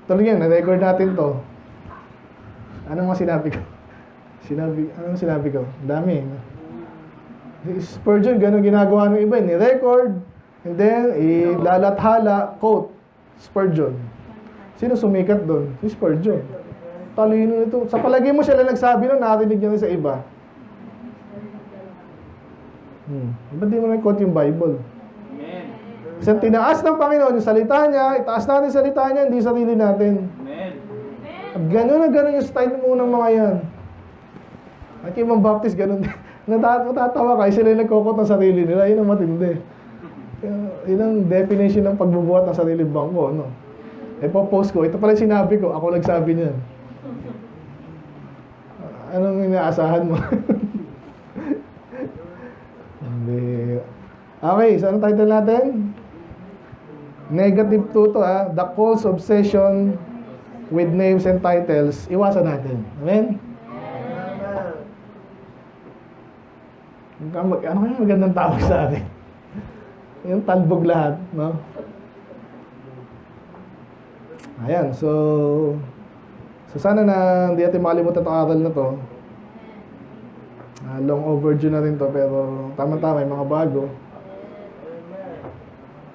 Speaker 1: Tuloy yan, na-record natin to. Anong mga sinabi ko? Anong sinabi ko? Dami. Spurgeon, ganun ginagawa ng iba. Ni-record, and then, ilalathala, quote, Spurgeon. Sino sumikat doon? Si Spurgeon. Talino ito. Sa palagay mo siya lang nagsabi nun, narinig niya rin sa iba. Ba't di mo na-quote yung Bible? Amen. Kasi tinaas ng Panginoon yung salita niya, itaas natin yung salita niya, hindi sarili natin. Amen. At gano'n yung style mo ng mga yan. At yung mga Baptist, gano'n din. Natatawa ka, sila yung nagkukot ng sarili nila, yun ang matindi. Yun ang definition ng pagbubuhat ng sarili bangko, po-post ko, ito pala sinabi ko, ako nagsabi niyan. Anong inaasahan mo? Okay, so anong title natin? Negative 2 to The false obsession with names and titles. Iwasan natin. Amen? Ano kaya magandang tawag sa atin? Yung talbog lahat, no? Ayan, so sana na hindi natin makalimutan itong aral na to. Long overdue na rin to, pero tama-tama, yung mga bago.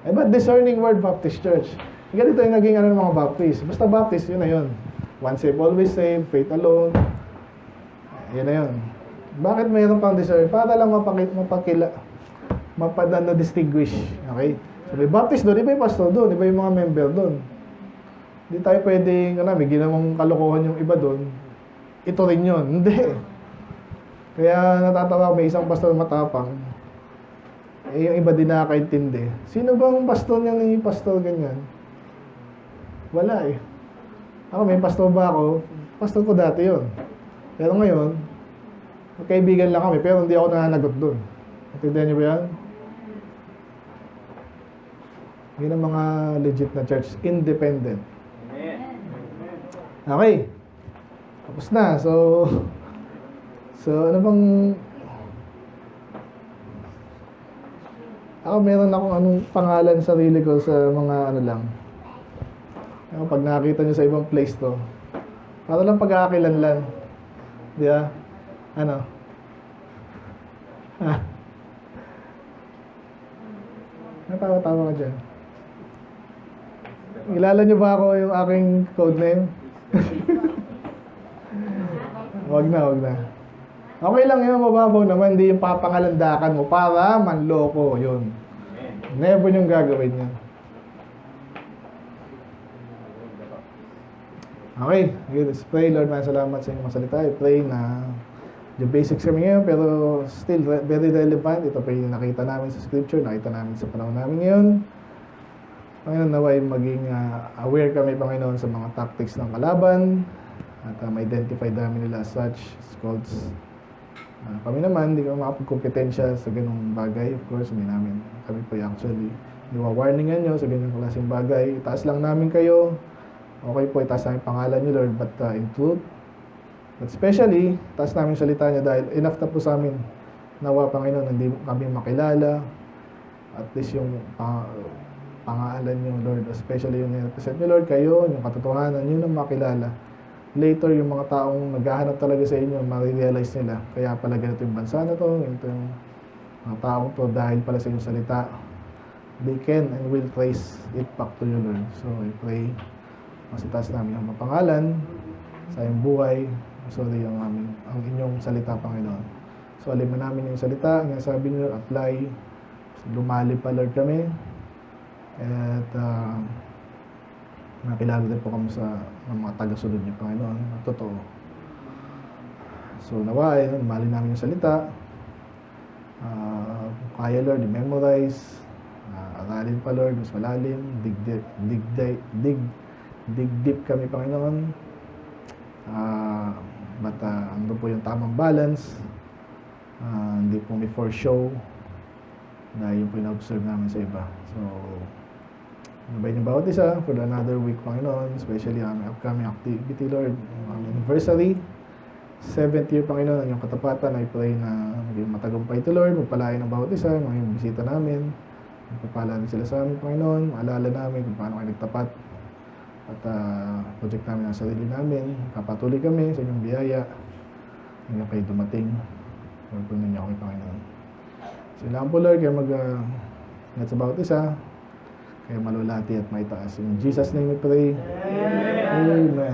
Speaker 1: But discerning word Baptist Church. Ganito yung naging ng mga Baptist. Basta Baptist, yun na yun. Once saved, always saved, faith alone. Yun na yun. Bakit mayroon pang discern? Para lang distinguish. Okay? So may Baptist doon, iba yung pastor doon, iba yung mga member doon. Hindi tayo pwedeng, may ginawang kalokohan yung iba doon. Ito rin yun. Hindi. Kaya natatawa may isang pastor matapang. Yung iba din nakakaintindi. Sino bang pastor niya ni pastor ganyan? Wala Ako, may pastor ba ako? Pastor ko dati yun. Pero ngayon, magkaibigan lang kami, pero hindi ako nananagot doon. Natindihan niyo ba yan? Yun ang mga legit na church. Independent. Okay. Tapos na. So, So, ano bang... Ako meron akong anong pangalan sa sarili ko sa mga ano lang. Pag nakita nyo sa ibang place to, para lang pagkakakilanlan. Di ba? Ano? Ah. Natawa-tawa ka dyan. Kilala nyo ba ako yung aking code name? Wag na, wag na. Okay lang yun, mababaw naman. Hindi yung papangalandakan mo para manloko yun. Never yung gagawin yun. Okay, let's pray. Lord, maraming salamat sa inyong mga salita. I pray na the basics kami ngayon, pero still very relevant. Ito pa yung nakita namin sa scripture, nakita namin sa panahon namin ngayon. Panginoon, naway maging aware kami, Panginoon, sa mga tactics ng kalaban at ma-identify namin nila as such, as cults. Kami naman, hindi kami makapagkompetensya sa ganung bagay. Of course, hindi namin. Kami po actually, niwa-warningan nyo sa ganung klaseng bagay. Itaas lang namin kayo. Okay po, itaas namin pangalan nyo, Lord, but in truth, but especially, itaas namin salita nyo dahil enough na po sa amin. Nawa, Panginoon, hindi kami makilala. At least yung pangalan nyo, Lord, especially yung nirepresent nyo, Lord, kayo, yung katotohanan, yun ang makilala. Later, yung mga taong naghahanap talaga sa inyo, ma-realize nila. Kaya pala ganito yung bansa na to, ganito yung mga taong to, dahil pala sa inyong salita, they can and will trace it back to you, Lord. So, I pray, masitaas namin ang mapangalan sa iyong buhay, sorry ang inyong salita, Panginoon. So, aliman namin yung salita, ang sabi nyo, apply, lumali pa, Lord, kami. At, nakilala din po kami sa mga taga-sunod niyo, Panginoon, at totoo. So, nawa, mali namin yung salita. Kaya, Lord, i-memorize. Aralin pa, Lord, mas malalim. Dig deep kami, Panginoon. But, ano po yung tamang balance. Hindi po may for show. Dahil yung po yung-observe namin sa iba. So, nabayin yung bawat isa for another week, Panginoon, especially ang upcoming activity, Lord, ang anniversary, 7th year, Panginoon, ang iyong katapatan. I pray na maging matagumpay ito, Lord, magpalain ng bawat isa, mga bisita namin, magpapala din sila sa amin, Panginoon, maalala namin kung paano kayo nagtapat, at project namin ang sarili namin, kapatuloy kami sa inyong biyaya, hanggang kayo dumating, Lord, punin niyo kami, Panginoon. Sila po, Lord, kaya ingat sa bawat isa, kaya malulati at maitaas. In Jesus' name we pray. Amen.